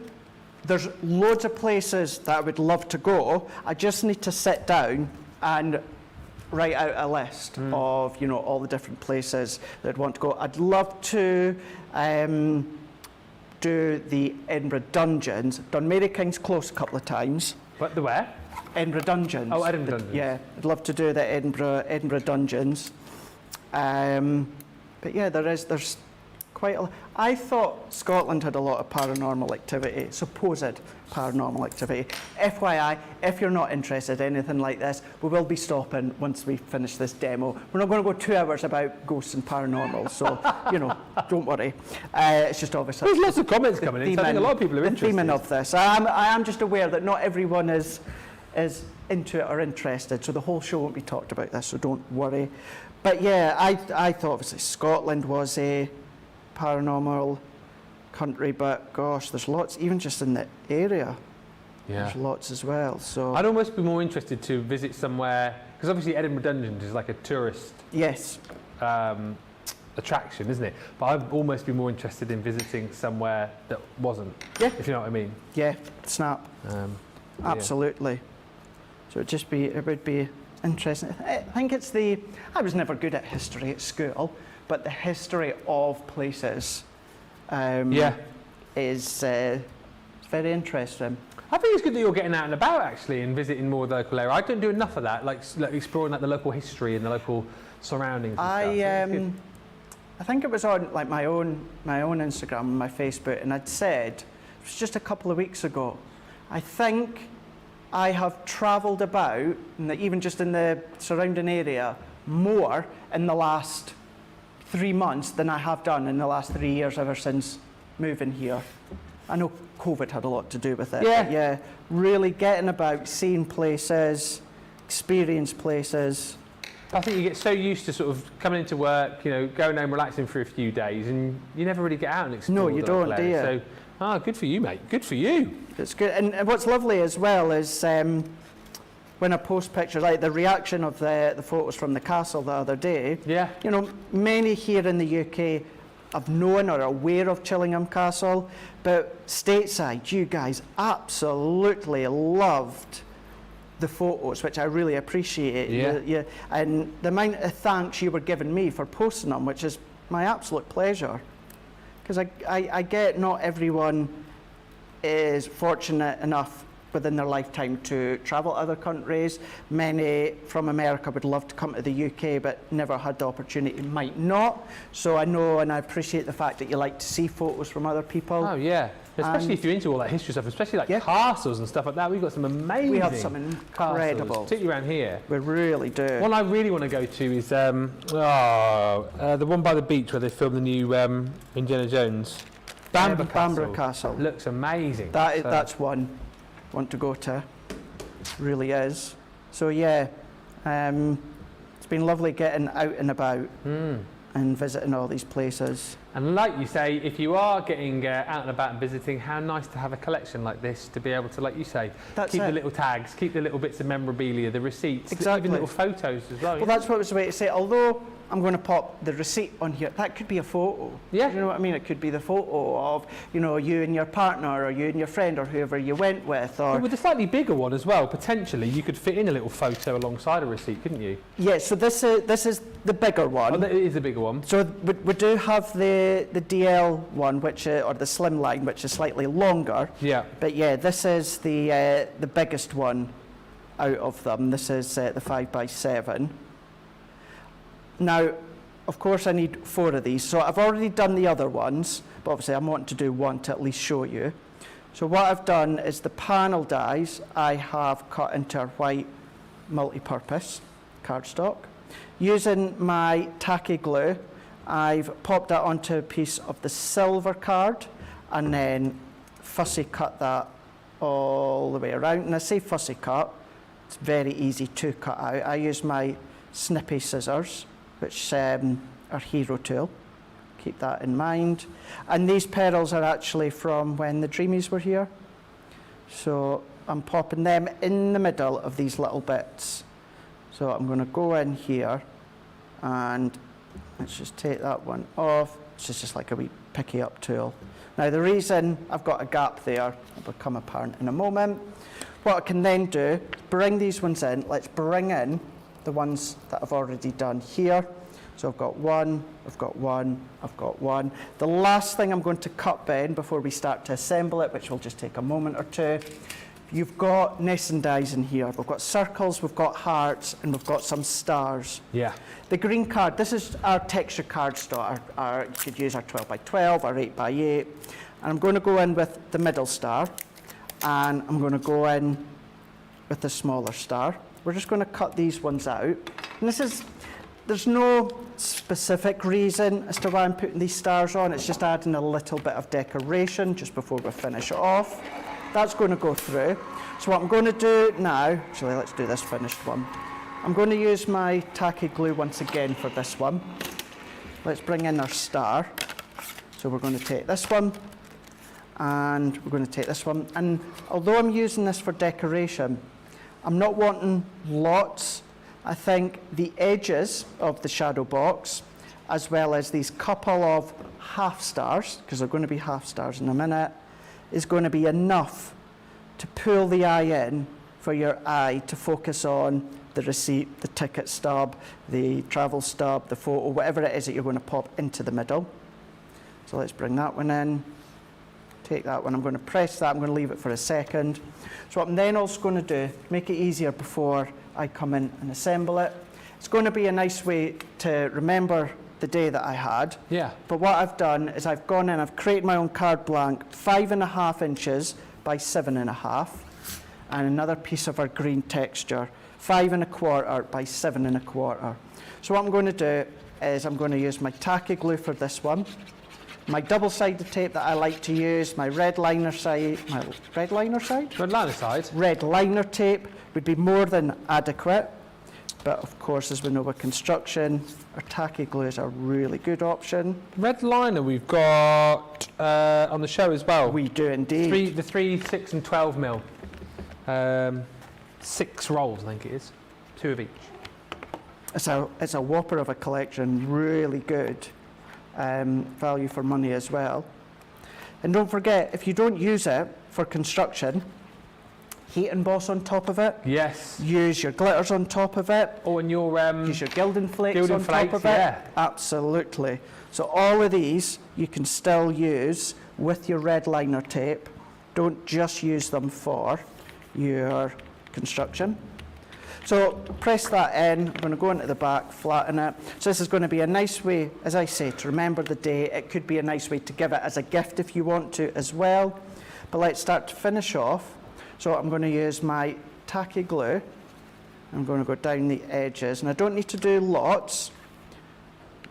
There's loads of places that I would love to go. I just need to sit down and write out a list of, you know, all the different places that I'd want to go. I'd love to do the Edinburgh Dungeons. Done Mary King's Close a couple of times. What, the where? Edinburgh Dungeons. Oh, Edinburgh Dungeons. Yeah, I'd love to do the Edinburgh Dungeons. But yeah, there's quite a lot. I thought Scotland had a lot of paranormal activity, supposed paranormal activity. FYI, if you're not interested in anything like this, we will be stopping once we finish this demo. We're not going to go 2 hours about ghosts and paranormal, so, you know, don't worry. It's just obviously... There's lots of comments coming in, so I think a lot of people are interested. The theming of this. I am just aware that not everyone is into it or interested, so the whole show won't be talked about this, so don't worry. But yeah, I thought obviously Scotland was a paranormal country, but gosh, there's lots, even just in the area. Yeah. There's lots as well. So I'd almost be more interested to visit somewhere, because obviously Edinburgh Dungeons is like a tourist attraction, isn't it? But I'd almost be more interested in visiting somewhere that wasn't. Yeah. If you know what I mean. Yeah. Snap. Absolutely. So it would be interesting. I think it's I was never good at history at school, but the history of places is very interesting. I think it's good that you're getting out and about actually and visiting more local area. I don't do enough of that, like exploring like the local history and the local surroundings and stuff. I think it was on like my own Instagram and my Facebook, and I'd said, it was just a couple of weeks ago, I think I have travelled about, even just in the surrounding area, more in the last 3 months than I have done in the last 3 years ever since moving here. I know COVID had a lot to do with it. Yeah. But yeah, really getting about, seeing places, experience places. I think you get so used to sort of coming into work, you know, going home, relaxing for a few days, and you never really get out and explore. No, you don't, do you? So, good for you, mate. Good for you. It's good. And what's lovely as well is when I post pictures, like the reaction of the photos from the castle the other day. Yeah. You know, many here in the UK have known or are aware of Chillingham Castle, but stateside, you guys absolutely loved the photos, which I really appreciate. Yeah. And the amount of thanks you were giving me for posting them, which is my absolute pleasure. Because I get not everyone is fortunate enough within their lifetime to travel to other countries. Many from America would love to come to the UK but never had the opportunity, might not. So I know and I appreciate the fact that you like to see photos from other people. Oh yeah, especially if you're into all that history stuff, especially like castles and stuff like that. We've got some amazing We have some incredible castles, particularly around here. We really do. One I really want to go to is the one by the beach where they filmed the new Indiana Jones. Bamburgh Castle. Looks amazing. That's one I want to go to. It really is. So yeah, it's been lovely getting out and about and visiting all these places. And like you say, if you are getting out and about and visiting, how nice to have a collection like this to be able to, like you say, keep the little tags, keep the little bits of memorabilia, the receipts, even little photos as well. Well, that's what I was about to say. Although I'm going to pop the receipt on here, that could be a photo. Yeah. You know what I mean? It could be the photo of, you know, you and your partner or you and your friend or whoever you went with. Or with a slightly bigger one as well, potentially, you could fit in a little photo alongside a receipt, couldn't you? Yeah, so this is the bigger one. Oh, it is a bigger one. So we do have the DL one, which or the slimline, which is slightly longer. Yeah. But yeah, this is the biggest one out of them. This is the 5x7. Now, of course, I need 4 of these. So I've already done the other ones, but obviously I'm wanting to do one to at least show you. So what I've done is the panel dies I have cut into white multi-purpose cardstock. Using my tacky glue, I've popped that onto a piece of the silver card and then fussy cut that all the way around. And I say fussy cut, it's very easy to cut out. I use my snippy scissors, which are Hero Tool. Keep that in mind. And these petals are actually from when the Dreamies were here. So I'm popping them in the middle of these little bits. So I'm going to go in here and let's just take that one off. It's just like a wee picky up tool. Now the reason I've got a gap there will become apparent in a moment. What I can then do is bring these ones in. Let's bring in the ones that I've already done here. So I've got one, I've got one, I've got one. The last thing I'm going to cut, Ben, before we start to assemble it, which will just take a moment or two, you've got nesting dies in here. We've got circles, we've got hearts, and we've got some stars. Yeah. The green card, this is our texture card stock. You could use our 12 by 12, our 8 by 8. And I'm going to go in with the middle star, and I'm going to go in with the smaller star. We're just going to cut these ones out. And there's no specific reason as to why I'm putting these stars on. It's just adding a little bit of decoration just before we finish it off. That's going to go through. So what I'm going to do now, actually let's do this finished one. I'm going to use my tacky glue once again for this one. Let's bring in our star. So we're going to take this one, and we're going to take this one. And although I'm using this for decoration, I'm not wanting lots. I think the edges of the shadow box, as well as these couple of half stars, because they're going to be half stars in a minute, is going to be enough to pull the eye in for your eye to focus on the receipt, the ticket stub, the travel stub, the photo, whatever it is that you're going to pop into the middle. So let's bring that one in. Take that one, I'm going to press that, I'm going to leave it for a second. So what I'm then also going to do, to make it easier before I come in and assemble it, it's going to be a nice way to remember the day that I had. Yeah. But what I've done is I've gone in, I've created my own card blank, 5.5 inches by 7.5, and another piece of our green texture, 5.25 by 7.25. So what I'm going to do is I'm going to use my tacky glue for this one, my double-sided tape that I like to use, my red liner side, red liner tape would be more than adequate. But of course, as we know with construction, our tacky glue is a really good option. Red liner we've got on the show as well. We do indeed. The 3, 6 and 12 mil. 6 rolls, I think it is. 2 of each. It's a whopper of a collection, really good. Value for money as well. And don't forget, if you don't use it for construction, heat emboss on top of it. Yes. Use your glitters on top of it. Oh, and your use your gilding flakes on top of it. Yeah. Absolutely. So all of these you can still use with your red liner tape. Don't just use them for your construction. So press that in, I'm going to go into the back, flatten it. So this is going to be a nice way, as I say, to remember the day. It could be a nice way to give it as a gift if you want to as well. But let's start to finish off. So I'm going to use my tacky glue. I'm going to go down the edges. And I don't need to do lots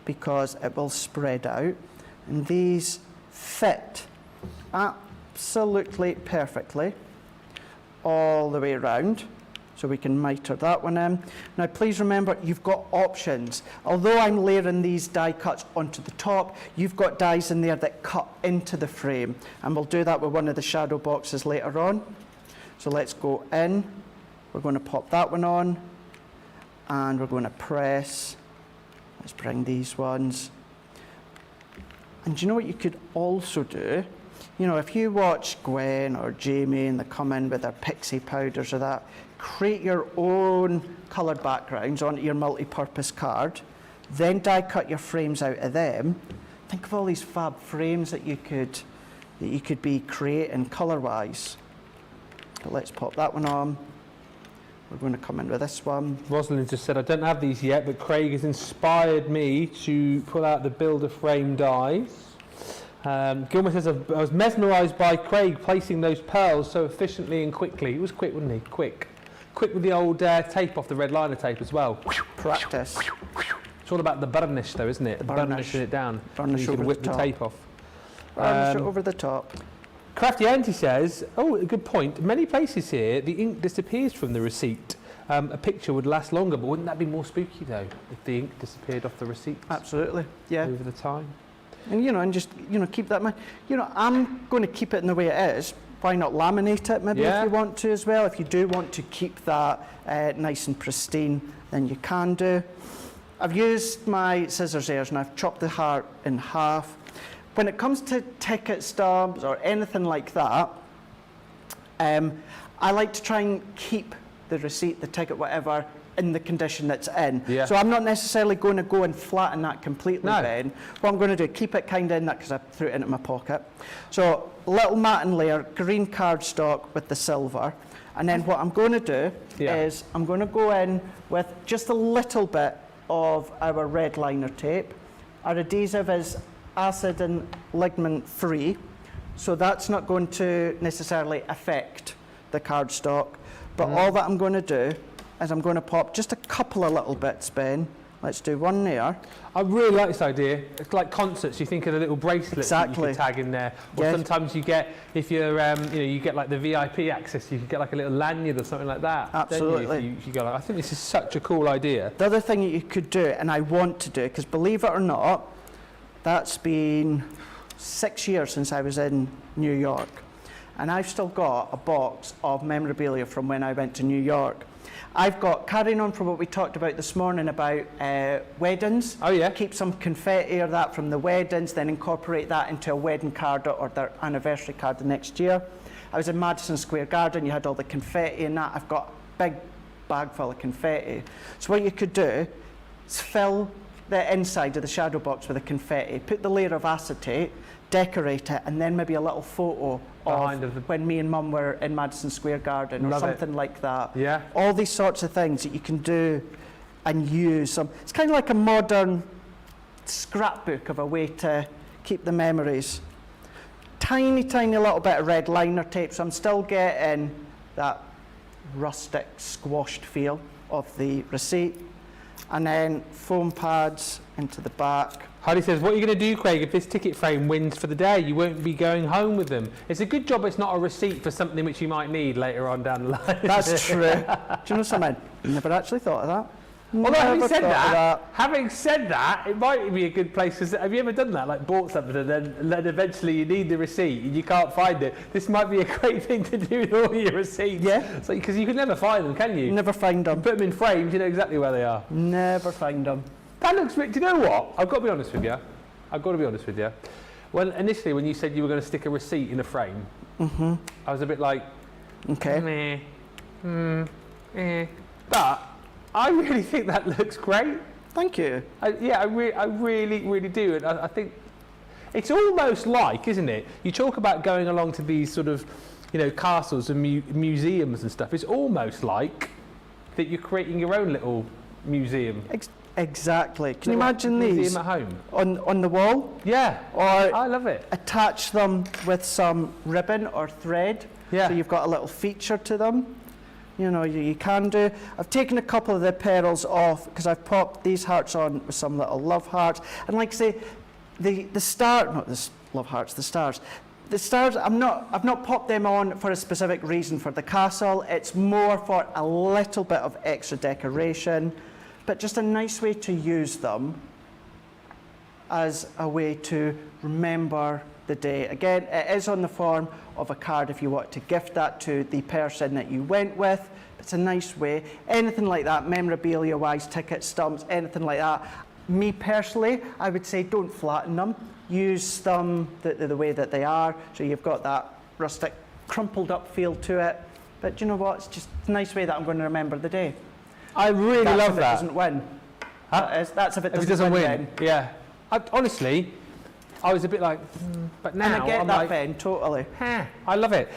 because it will spread out. And these fit absolutely perfectly all the way around. So we can miter that one in. Now please remember, you've got options. Although I'm layering these die cuts onto the top, you've got dies in there that cut into the frame. And we'll do that with one of the shadow boxes later on. So let's go in. We're going to pop that one on. And we're going to press. Let's bring these ones. And do you know what you could also do? You know, if you watch Gwen or Jamie and they come in with their pixie powders or that, create your own coloured backgrounds onto your multi-purpose card, then die cut your frames out of them. Think of all these fab frames that you could be creating colour-wise. But let's pop that one on. We're going to come in with this one. Rosalind just said, I don't have these yet, but Craig has inspired me to pull out the Builder frame dies. Gilmer says, I was mesmerised by Craig placing those pearls so efficiently and quickly. He was quick, wasn't he? Quick. Quick with the old tape off the red liner tape as well. Practice. It's all about the burnish though, isn't it? Burnishing it down. Burnish so you can whip the tape off. Burnish it over the top. Crafty Auntie says, oh, a good point. Many places here, the ink disappears from the receipt. A picture would last longer, but wouldn't that be more spooky though, if the ink disappeared off the receipt? Absolutely, yeah. Over the time. And, and just, keep that in mind. I'm going to keep it in the way it is why not laminate it maybe Yeah. if you want to as well. If you do want to keep that nice and pristine, then you can do. I've used my scissors there and I've chopped the heart in half. When it comes to ticket stubs or anything like that, I like to try and keep the receipt, the ticket, whatever, in the condition that's in. Yeah. So I'm not necessarily going to go and flatten that completely, No. Ben. What I'm going to do, keep it kind of in that because I threw it into my pocket. So little matte layer, green cardstock with the silver. And then what I'm going to do is I'm going to go in with just a little bit of our red liner tape. Our adhesive is acid and ligament free, so that's not going to necessarily affect the cardstock. But all that I'm going to do is I'm going to pop just a couple of little bits, Ben. Let's do one there. I really like this idea. It's like concerts. You think of the little bracelets that you Exactly. can tag in there, or Yes. sometimes you get, if you're, you get like the VIP access, you can get like a little lanyard or something like that. don't you, Absolutely. if you go like, I think this is such a cool idea. The other thing that you could do, and I want to do, because believe it or not, that's been 6 years since I was in New York. And I've still got a box of memorabilia from when I went to New York. I've got, carrying on from what we talked about this morning about weddings. Oh yeah. Keep some confetti or that from the weddings, then incorporate that into a wedding card or their anniversary card the next year. I was in Madison Square Garden, you had all the confetti and that. I've got a big bag full of confetti. So what you could do is fill the inside of the shadow box with the confetti, put the layer of acetate, decorate it, and then maybe a little photo of when me and Mum were in Madison Square Garden or something like that. Yeah. All these sorts of things that you can do and use. It's kind of like a modern scrapbook of a way to keep the memories. Tiny, tiny little bit of red liner tape, so I'm still getting that rustic, squashed feel of the receipt. And then foam pads into the back. Heidi says, what are you going to do, Craig, if this ticket frame wins for the day? You won't be going home with them. It's a good job it's not a receipt for something which you might need later on down the line. That's true. Do you know something? Never actually thought of that. Although having Never said thought of that, it might be a good place. Because have you ever done that? Like bought something and then eventually you need the receipt and you can't find it. This might be a great thing to do with all your receipts. Yeah. Because you can never find them, can you? Never find them. Put them in frames, you know exactly where they are. Never find them. That looks. Do you know what? I've got to be honest with you. Well, initially when you said you were going to stick a receipt in a frame, I was a bit like, Okay. But I really think that looks great. Thank you. I really, really do. And I think it's almost like, isn't it? You talk about going along to these sort of, castles and museums and stuff. It's almost like that you're creating your own little museum. Exactly. Can you Little imagine museum these at home? on the wall? Yeah. Or I love it. attach them with some ribbon or thread. Yeah. So you've got a little feature to them. You can do. I've taken a couple of the petals off because I've popped these hearts on with some little love hearts. And like I say, the stars, I've not popped them on for a specific reason for the castle. It's more for a little bit of extra decoration, but just a nice way to use them as a way to remember the day. Again, it is on the form of a card if you want to gift that to the person that you went with. It's a nice way. Anything like that, memorabilia-wise, ticket stumps, anything like that. Me personally, I would say don't flatten them. Use them the way that they are, so you've got that rustic, crumpled up feel to it. But you know what? It's just a nice way that I'm going to remember the day. I really That's love if that. It doesn't win. Huh? That's if it If it doesn't doesn't win, then. yeah. Honestly, I was a bit like, but now And I get I'm that, like, Ben, totally. I love it.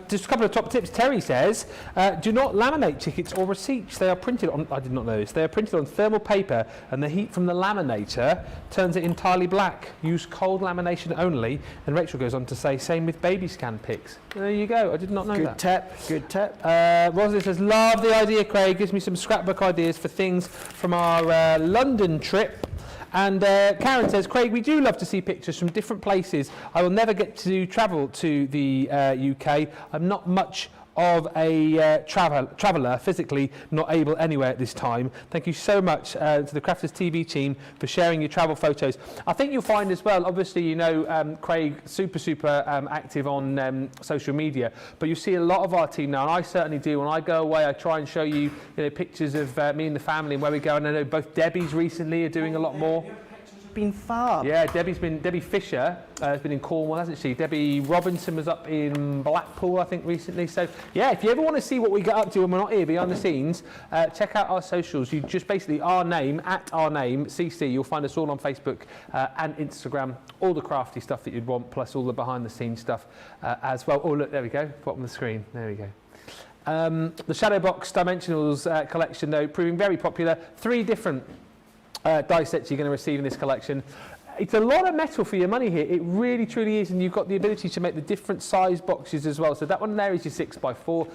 Just a couple of top tips. Terry says, do not laminate tickets or receipts. They are printed on, I did not know this, they are printed on thermal paper and the heat from the laminator turns it entirely black. Use cold lamination only. And Rachel goes on to say, same with baby scan pics. There you go, I did not know that. Good tip. Rosalind says, love the idea, Craig. Gives me some scrapbook ideas for things from our London trip. And Karen says, Craig, we do love to see pictures from different places. I will never get to travel to the UK. I'm not much of a traveller, physically not able anywhere at this time. Thank you so much to the Crafters TV team for sharing your travel photos. I think you'll find as well, obviously, you know, Craig, super active on social media, but you see a lot of our team now, and I certainly do. When I go away, I try and show you, pictures of me and the family and where we go, and I know both Debbie's recently are doing a lot more. Been fab. Yeah, Debbie Fisher has been in Cornwall, hasn't she? Debbie Robinson was up in Blackpool, I think, recently. So yeah, if you ever want to see what we get up to when we're not here behind the scenes, check out our socials. You just basically our name CC. You'll find us all on Facebook and Instagram. All the crafty stuff that you'd want, plus all the behind the scenes stuff as well. Oh look, there we go. Bottom of the screen. There we go. The Shadowbox Dimensionals collection, though, proving very popular. 3 different die sets you're going to receive in this collection. It's a lot of metal for your money here. It really, truly is, and you've got the ability to make the different size boxes as well. So that one there is your 6x4.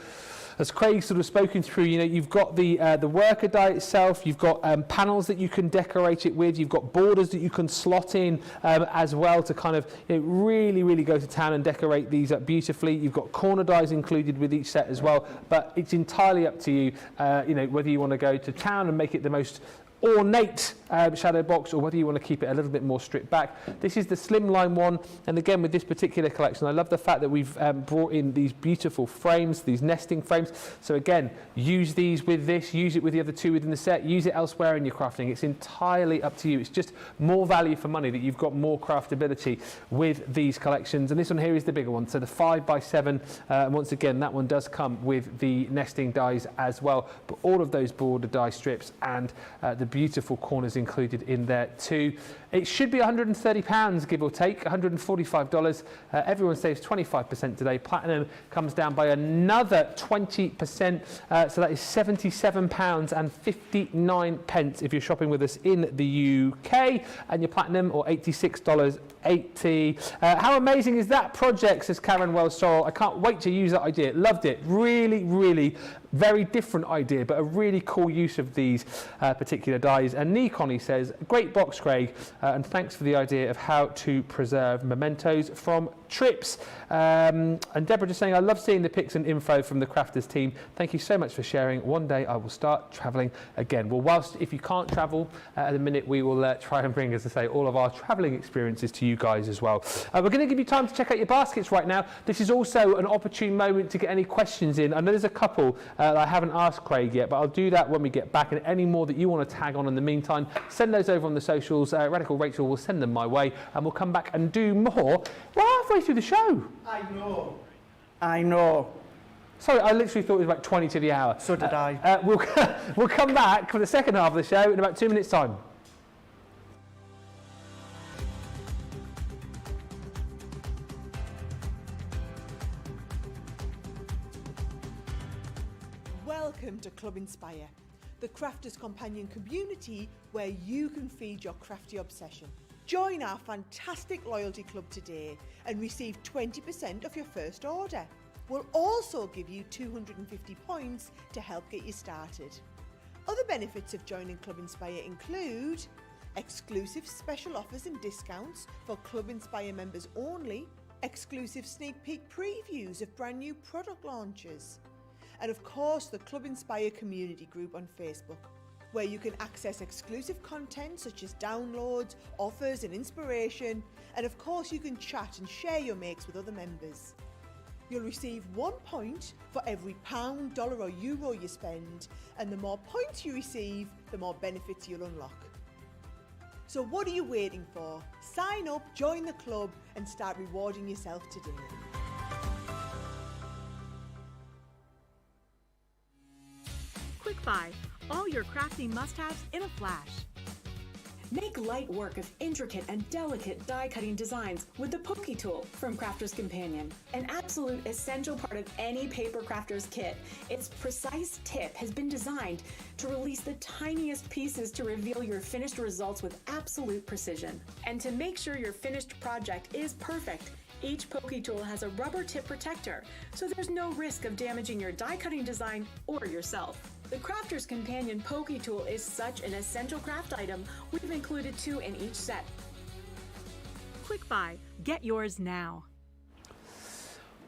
As Craig sort of spoken through, you've got the worker die itself. You've got panels that you can decorate it with. You've got borders that you can slot in as well to kind of really go to town and decorate these up beautifully. You've got corner dies included with each set as well. But it's entirely up to you, whether you want to go to town and make it the most ornate shadow box, or whether you want to keep it a little bit more stripped back. This is the slimline one, and again with this particular collection, I love the fact that we've brought in these beautiful frames, these nesting frames. So again, use these with this, use it with the other 2 within the set, use it elsewhere in your crafting. It's entirely up to you. It's just more value for money that you've got more craftability with these collections. And this one here is the bigger one, so the 5x7, and once again that one does come with the nesting dies as well, but all of those border die strips and the beautiful corners included in there too. It should be £130, give or take, $145. Everyone saves 25% today. Platinum comes down by another 20%, so that is £77.59 if you're shopping with us in the UK, and your platinum, or $86.80. How amazing is that project, says Karen Wells-Sorrell. I can't wait to use that idea. Loved it. Really very different idea, but a really cool use of these particular dies. And Nikon, says, great box, Craig, and thanks for the idea of how to preserve mementos from trips. And Deborah just saying, I love seeing the pics and info from the Crafters team. Thank you so much for sharing. One day I will start travelling again. Well, whilst if you can't travel at the minute, we will try and bring, as I say, all of our travelling experiences to you guys as well. We're going to give you time to check out your baskets right now. This is also an opportune moment to get any questions in. I know there's a couple that I haven't asked Craig yet, but I'll do that when we get back. And any more that you want to tag on in the meantime, send those over on the socials. Radical Rachel will send them my way, and we'll come back and do more. We're halfway through the show. I know. Sorry, I literally thought it was about 20 to the hour. So did I. We'll come back for the second half of the show in about 2 minutes' time. Welcome to Club Inspire, the crafters' companion community where you can feed your crafty obsession. Join our fantastic loyalty club today and receive 20% of your first order. We'll also give you 250 points to help get you started. Other benefits of joining Club Inspire include exclusive special offers and discounts for Club Inspire members only, exclusive sneak peek previews of brand new product launches, and of course the Club Inspire community group on Facebook, where you can access exclusive content such as downloads, offers and inspiration, and of course you can chat and share your makes with other members. You'll receive 1 point for every £1, dollar or euro you spend, and the more points you receive, the more benefits you'll unlock. So what are you waiting for? Sign up, join the club and start rewarding yourself today. Quick Buy, all your crafty must-haves in a flash. Make light work of intricate and delicate die-cutting designs with the Pokey Tool from Crafter's Companion. An absolute essential part of any paper crafter's kit, its precise tip has been designed to release the tiniest pieces to reveal your finished results with absolute precision. And to make sure your finished project is perfect, each Pokey Tool has a rubber tip protector, so there's no risk of damaging your die-cutting design or yourself. The Crafter's Companion Pokey Tool is such an essential craft item, we've included 2 in each set. Quick Buy, get yours now.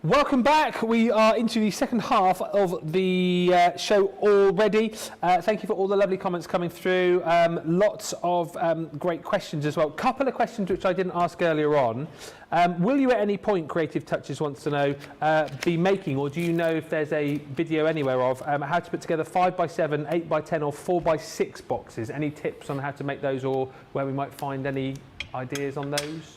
Welcome back. We are into the second half of the show already. Thank you for all the lovely comments coming through. Lots of great questions as well. Couple of questions which I didn't ask earlier on. Will you at any point, Creative Touches wants to know, be making, or do you know if there's a video anywhere of how to put together 5x7, 8x10 or 4x6 boxes? Any tips on how to make those, or where we might find any ideas on those?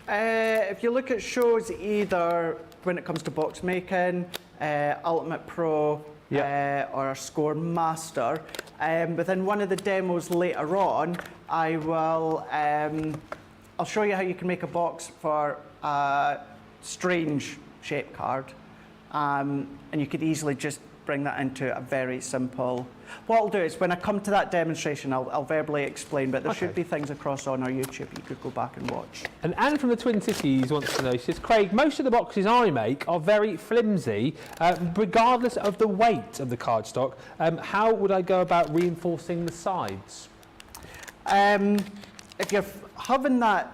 If you look at shows either when it comes to box making, Ultimate Pro or Score Master, within one of the demos later on, I will I'll show you how you can make a box for a strange shape card, and you could easily just bring that into a very simple. What I'll do is when I come to that demonstration, I'll verbally explain, but there should be things across on our YouTube you could go back and watch. And Anne from the Twin Cities wants to know, she says, Craig, most of the boxes I make are very flimsy, regardless of the weight of the cardstock. How would I go about reinforcing the sides? If you're having that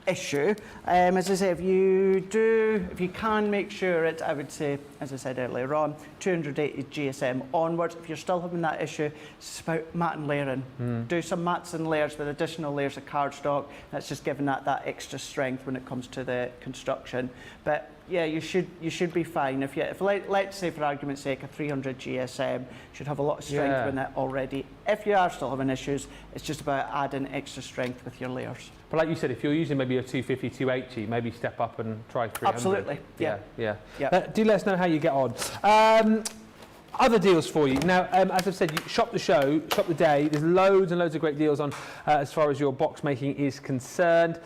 issue, as I say, if you can make sure it, I would say, as I said earlier on, 280 GSM onwards. If you're still having that issue, it's about mat and layering. Do some mats and layers with additional layers of cardstock. That's just giving that extra strength when it comes to the construction. But yeah, you should be fine. If let's say for argument's sake, a 300 GSM should have a lot of strength in it already. If you are still having issues, it's just about adding extra strength with your layers. But like you said, if you're using maybe a 250, 280, maybe step up and try 300. Absolutely. Yeah. Do let us know how you get on. Other deals for you. Now, as I've said, you shop the show, shop the day. There's loads and loads of great deals on as far as your box making is concerned.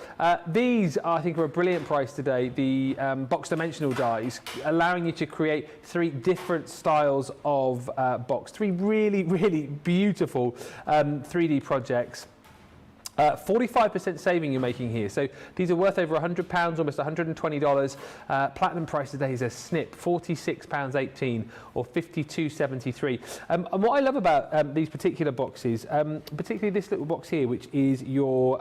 These, I think, are a brilliant price today. The box dimensional dies, allowing you to create 3 different styles of box. 3 really, really beautiful 3D projects. 45% saving you're making here. So these are worth over £100, almost $120. Platinum price today is a snip, £46.18 or $52.73. And what I love about these particular boxes, particularly this little box here, which is your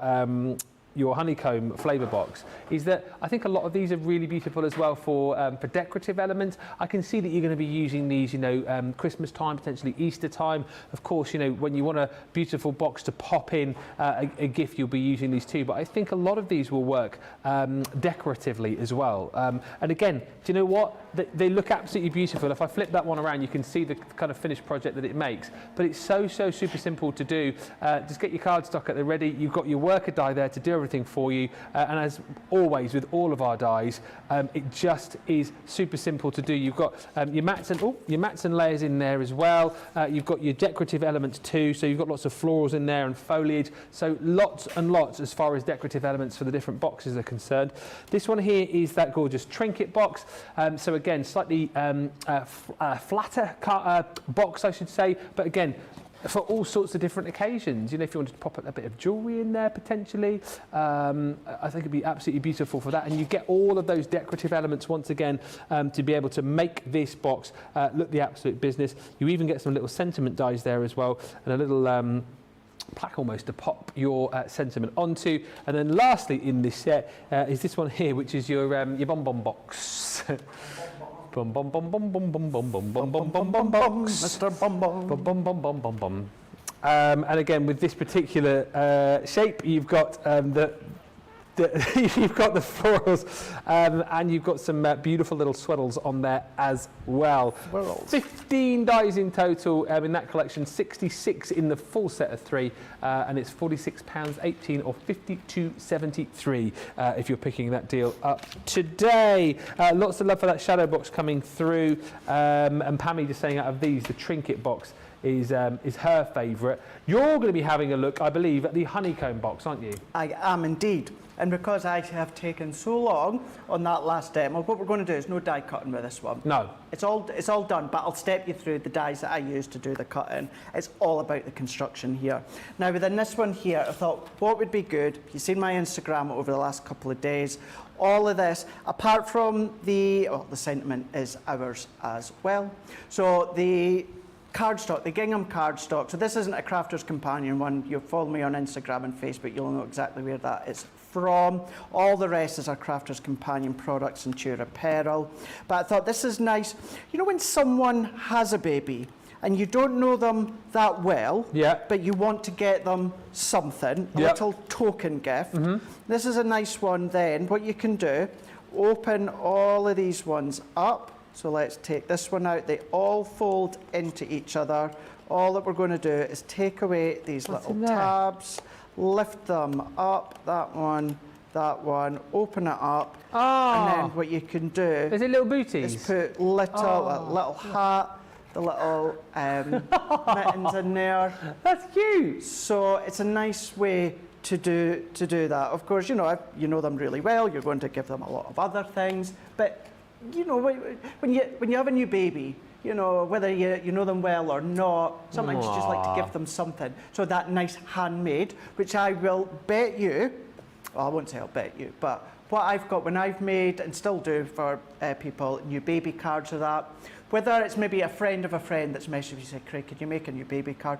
honeycomb flavour box, is that I think a lot of these are really beautiful as well for decorative elements. I can see that you're going to be using these, Christmas time, potentially Easter time. Of course, when you want a beautiful box to pop in a gift, you'll be using these too. But I think a lot of these will work decoratively as well. And again, do you know what? They look absolutely beautiful. If I flip that one around, you can see the kind of finished project that it makes. But it's so super simple to do. Just get your cardstock at the ready. You've got your worker die there to do everything for you, and as always with all of our dies, it just is super simple to do. You've got your mats and layers in there as well. You've got your decorative elements too, so you've got lots of florals in there and foliage, so lots and lots as far as decorative elements for the different boxes are concerned. This one here is that gorgeous trinket box, so again slightly flatter box, I should say, but again for all sorts of different occasions. If you wanted to pop a bit of jewellery in there potentially, I think it'd be absolutely beautiful for that. And you get all of those decorative elements once again to be able to make this box look the absolute business. You even get some little sentiment dies there as well, and a little plaque almost to pop your sentiment onto. And then lastly in this set is this one here, which is your bonbon box. Bum bum bum bum bum bum bum bum bum bum bum bum box. Mr. Bum Bum. Bum bum bum bum bum bum. And again, with this particular shape, you've got you've got the florals, and you've got some beautiful little swirls on there as well. 15 dies in total in that collection, 66 in the full set of 3, and it's £46.18 or £52.73 if you're picking that deal up today. Lots of love for that shadow box coming through, and Pammy just saying out of these, the trinket box is her favourite. You're going to be having a look, I believe, at the honeycomb box, aren't you? I am indeed. And because I have taken so long on that last demo, what we're going to do is no die cutting with this one. No. It's all done, but I'll step you through the dies that I use to do the cutting. It's all about the construction here. Now, within this one here, I thought, what would be good? You've seen my Instagram over the last couple of days. All of this, apart from the sentiment is ours as well. So the cardstock, the gingham cardstock. So this isn't a Crafter's Companion one. You'll follow me on Instagram and Facebook, you'll know exactly where that is from. All the rest is our Crafters Companion products and Tour apparel. But I thought this is nice. You know when someone has a baby and you don't know them that well, but you want to get them something, a little token gift. This is a nice one then. What you can do, open all of these ones up. So let's take this one out. They all fold into each other. All that we're going to do is take away these little tabs, lift them up, that one, open it up, and then what you can do is it little booties? Is put little hat, the little mittens in there. That's cute. So it's a nice way to do that. Of course, you know, if you know them really well, you're going to give them a lot of other things. But you know, when you have a new baby, you know, whether you know them well or not, sometimes you just like to give them something. So that nice handmade, which I will bet you, well, I won't say I'll bet you, but what I've got when I've made and still do for people new baby cards or that, whether it's maybe a friend of a friend that's messaged me and said, Craig, could you make a new baby card?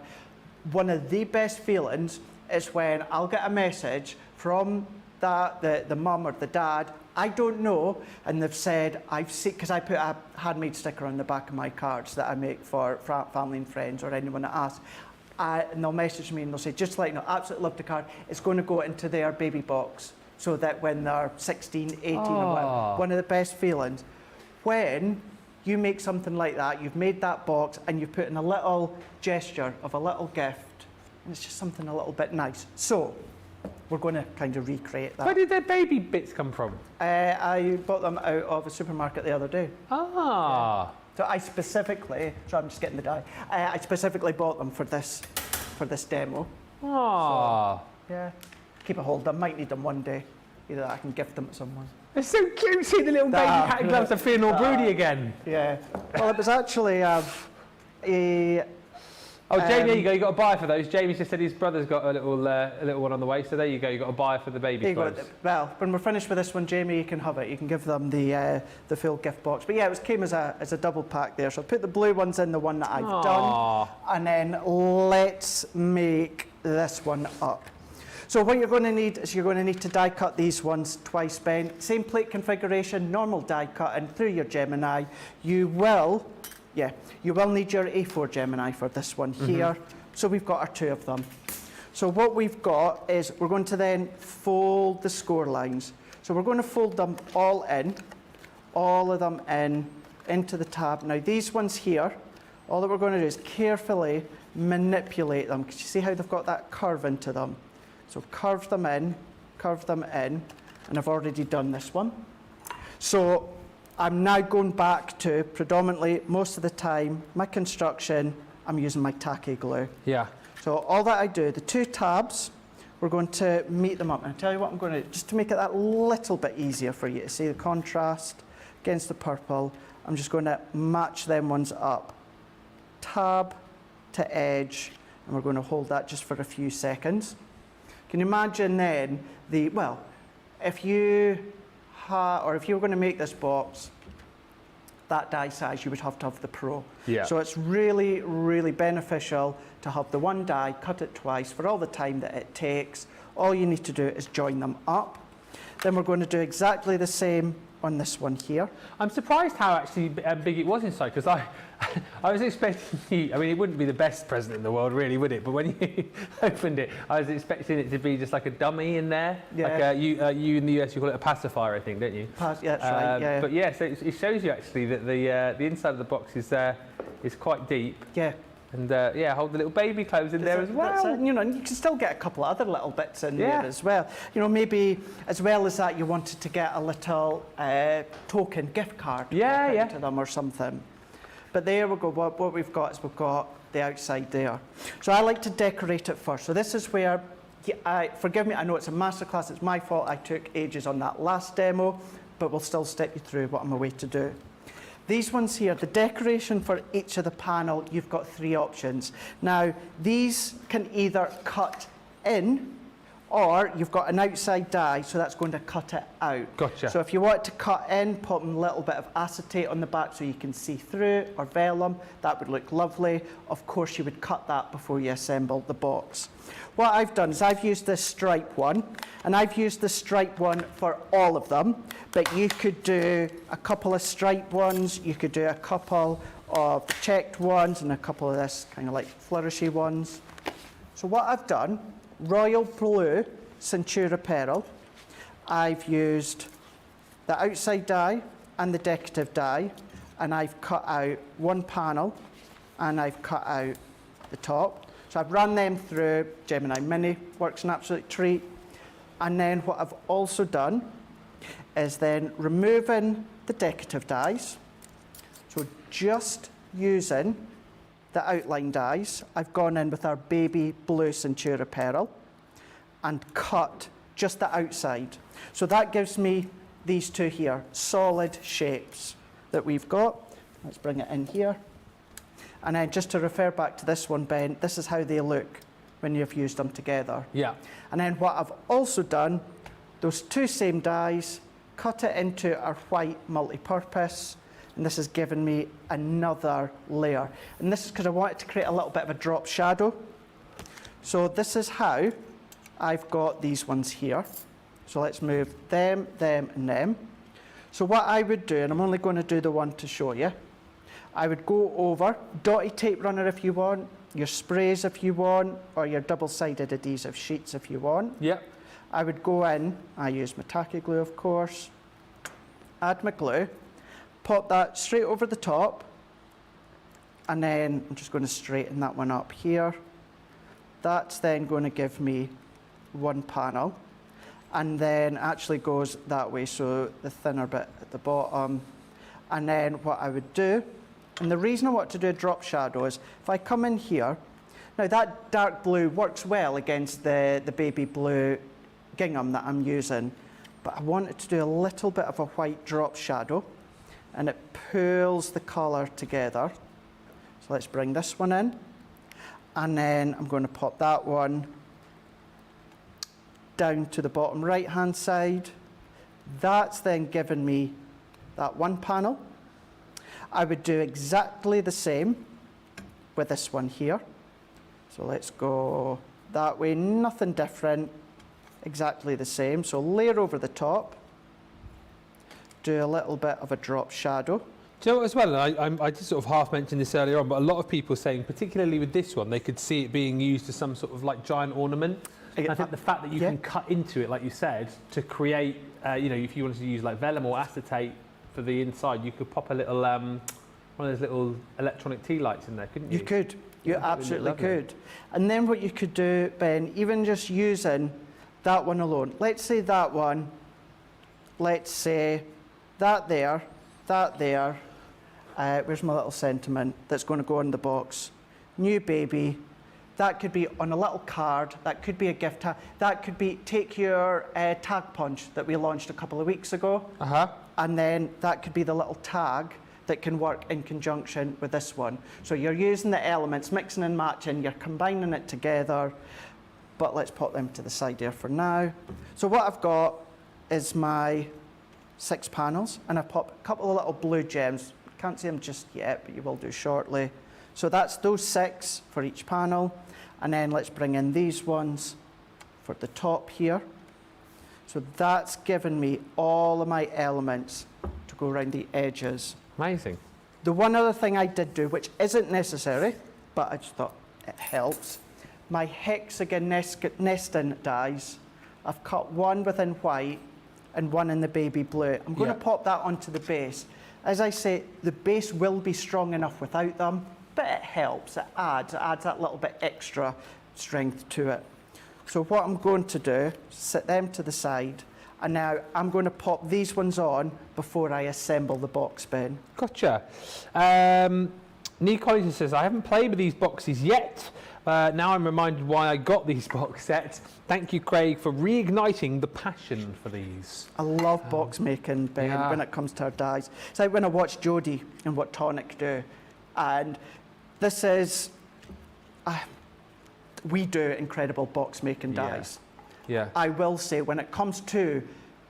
One of the best feelings is when I'll get a message from the mum or the dad, I don't know, and they've said, I've seen, because I put a handmade sticker on the back of my cards that I make for family and friends or anyone that asks, and they'll message me and they'll say, just like, no, absolutely love the card, it's going to go into their baby box, so that when they're 16, 18 or whatever, one of the best feelings, when you make something like that, you've made that box and you've put in a little gesture of a little gift, and it's just something a little bit nice. So, we're going to kind of recreate that. Where did their baby bits come from? I bought them out of a supermarket the other day. Ah. So I specifically, so I'm just getting the die, I specifically bought them for this demo. Ah. So, yeah, keep a hold of them, might need them one day. Either I can gift them to someone. It's so cute, see the little baby hat and gloves are feeling all broody again. Yeah, well it was actually a... Oh, Jamie, there you go. You got a buy for those. Jamie just said his brother's got a little one on the way. So there you go. You got a buy for the baby clothes. Well, when we're finished with this one, Jamie, you can have it. You can give them the full gift box. But yeah, it came as a double pack there. So I put the blue ones in the one that I've done, and then let's make this one up. So what you're going to need is you're going to need to die cut these ones twice bent. Same plate configuration, normal die cut, and through your Gemini, you will need your A4 Gemini for this one here. So we've got our two of them. So what we've got is we're going to then fold the score lines. So we're going to fold them all of them into the tab. Now these ones here, all that we're going to do is carefully manipulate them, because you see how they've got that curve into them. So curve them in, and I've already done this one. So I'm now going back to predominantly, most of the time, my construction, I'm using my tacky glue. Yeah. So all that I do, the two tabs, we're going to meet them up. And I'll tell you what I'm going to do, just to make it that little bit easier for you to see the contrast against the purple, I'm just going to match them ones up. Tab to edge, and we're going to hold that just for a few seconds. Can you imagine then if you were going to make this box that die size, you would have to have the Pro. Yeah. So it's really, really beneficial to have the one die, cut it twice for all the time that it takes. All you need to do is join them up. Then we're going to do exactly the same on this one here. I'm surprised how actually big it was inside, because I was expecting you, I mean, it wouldn't be the best present in the world, really, would it? But when you opened it, I was expecting it to be just like a dummy in there. Yeah. Like you in the US, you call it a pacifier, I think, don't you? Yeah, that's right. Yeah. But yeah, so it shows you actually that the inside of the box is quite deep. Yeah. And hold the little baby clothes in there as well. You know, and you can still get a couple of other little bits in there as well. You know, maybe as well as that, you wanted to get a little token gift card into them or something. But there we go. What we've got is we've got the outside there. So I like to decorate it first. So this is where, forgive me, I know it's a masterclass. It's my fault. I took ages on that last demo, but we'll still step you through what I'm away to do. These ones here, the decoration for each of the panel, you've got three options. Now, these can either cut in Or you've got an outside die, so that's going to cut it out. Gotcha. So if you want it to cut in, put a little bit of acetate on the back so you can see through, or vellum, that would look lovely. Of course, you would cut that before you assemble the box. What I've done is I've used this stripe one, and I've used the stripe one for all of them, but you could do a couple of stripe ones, you could do a couple of checked ones, and a couple of this kind of like flourishy ones. So what I've done, royal blue Centura Pearl, I've used the outside die and the decorative die, and I've cut out one panel and I've cut out the top. So I've run them through Gemini Mini, works an absolute treat. And then what I've also done is then removing the decorative dies. So just using the outline dies, I've gone in with our baby blue Centura Pearl and cut just the outside. So that gives me these two here, solid shapes that we've got. Let's bring it in here. And then just to refer back to this one, Ben, this is how they look when you've used them together. Yeah. And then what I've also done, those two same dies, cut it into our white multi-purpose, and this has given me another layer. And this is because I wanted to create a little bit of a drop shadow. So this is how I've got these ones here. So let's move them, them, and them. So what I would do, and I'm only going to do the one to show you, I would go over, dotty tape runner if you want, your sprays if you want, or your double-sided adhesive sheets if you want. Yep. I would go in, I use my tacky glue of course, add my glue, pop that straight over the top, and then I'm just going to straighten that one up here. That's then going to give me one panel, and then actually goes that way, so the thinner bit at the bottom. And then what I would do, and the reason I want to do a drop shadow is if I come in here, now that dark blue works well against the baby blue gingham that I'm using, but I wanted to do a little bit of a white drop shadow, and it pulls the colour together. So let's bring this one in, and then I'm going to pop that one down to the bottom right hand side. That's then given me that one panel. I would do exactly the same with this one here. So let's go that way, nothing different, exactly the same. So layer over the top, do a little bit of a drop shadow. Do you know what as well, and I just sort of half mentioned this earlier on, but a lot of people saying, particularly with this one, they could see it being used as some sort of like giant ornament. And I think the fact that you can cut into it, like you said, to create, you know, if you wanted to use like vellum or acetate for the inside, you could pop a little, one of those little electronic tea lights in there, couldn't you? You could, you absolutely could. And then what you could do, Ben, even just using that one alone, let's say that one, let's say that there, where's my little sentiment that's going to go in the box, new baby. That could be on a little card, that could be a gift tag, that could be, take your tag punch that we launched a couple of weeks ago, and then that could be the little tag that can work in conjunction with this one. So you're using the elements, mixing and matching, you're combining it together, but let's pop them to the side here for now. So what I've got is my 6 panels, and I've popped a couple of little blue gems. Can't see them just yet, but you will do shortly. So that's those 6 for each panel. And then let's bring in these ones for the top here. So that's given me all of my elements to go around the edges. Amazing. The one other thing I did do, which isn't necessary, but I just thought it helps, my hexagon nesting dies. I've cut one within white and one in the baby blue. I'm going to pop that onto the base. As I say, the base will be strong enough without them, but it helps, it adds that little bit extra strength to it. So what I'm going to do, set them to the side, and now I'm going to pop these ones on before I assemble the box, Ben. Gotcha. Nii Collins says, I haven't played with these boxes yet. Now I'm reminded why I got these box sets. Thank you, Craig, for reigniting the passion for these. I love box making, Ben, when it comes to our dies. It's like when I watch Jodie and what Tonic do, and this is, we do incredible box making dies. Yeah. I will say, when it comes to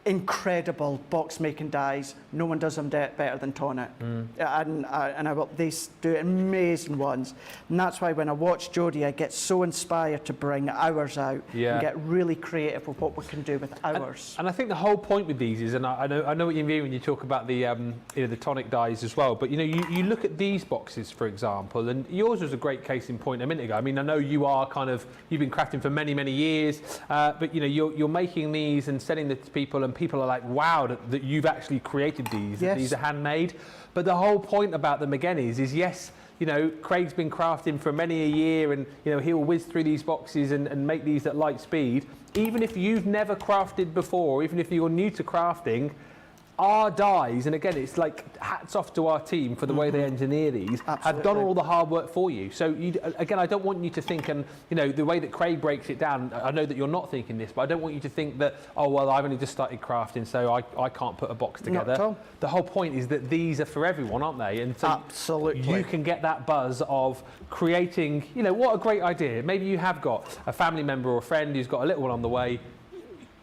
incredible box making dies, no one does them better than Tonic. And I will, they do amazing ones. And that's why when I watch Jodie, I get so inspired to bring ours out and get really creative with what we can do with ours. And I think the whole point with these is, and I know what you mean when you talk about the the Tonic dies as well, but you look at these boxes, for example, and yours was a great case in point a minute ago. I mean, I know you are you've been crafting for many, many years, but you're making these and selling them to people, and people are like, wow, that you've actually created these, that these are handmade. But the whole point about them again is yes, Craig's been crafting for many a year, and he'll whiz through these boxes and make these at light speed. Even if you've never crafted before, even if you're new to crafting, our dies, and again, it's like hats off to our team for the way they engineer these, have done all the hard work for you. So again, I don't want you to think, and the way that Craig breaks it down, I know that you're not thinking this, but I don't want you to think that, oh well, I've only just started crafting, so I can't put a box together. Not at all. The whole point is that these are for everyone, aren't they? And so absolutely, you can get that buzz of creating. What a great idea. Maybe you have got a family member or a friend who's got a little one on the way.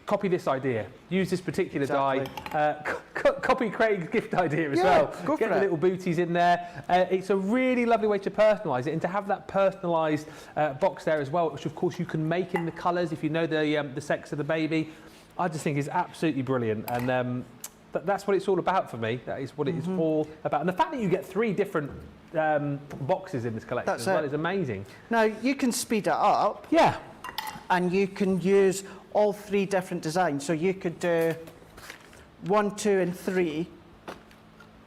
Copy this idea. Use this particular die. Copy Craig's gift idea as well. Get the little booties in there. It's a really lovely way to personalise it, and to have that personalised box there as well, which of course you can make in the colours if you know the sex of the baby. I just think is absolutely brilliant, and that's what it's all about for me. That is what it is all about. And the fact that you get 3 different boxes in this collection as well is amazing. Now you can speed it up. Yeah. And you can use all 3 different designs. So you could do 1, 2, and 3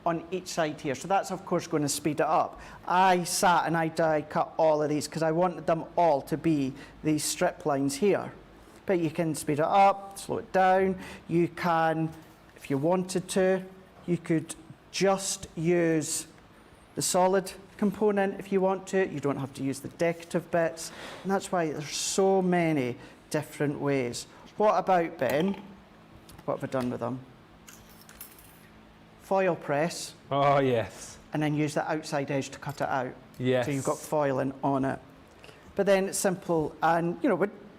on each side here. So that's of course going to speed it up. I sat and I die cut all of these because I wanted them all to be these strip lines here. But you can speed it up, slow it down. You can, if you wanted to, you could just use the solid component if you want to. You don't have to use the decorative bits. And that's why there's so many different ways. What about, Ben? What have I done with them? Foil press. Oh, yes. And then use the outside edge to cut it out. Yes. So you've got foiling on it. But then it's simple, and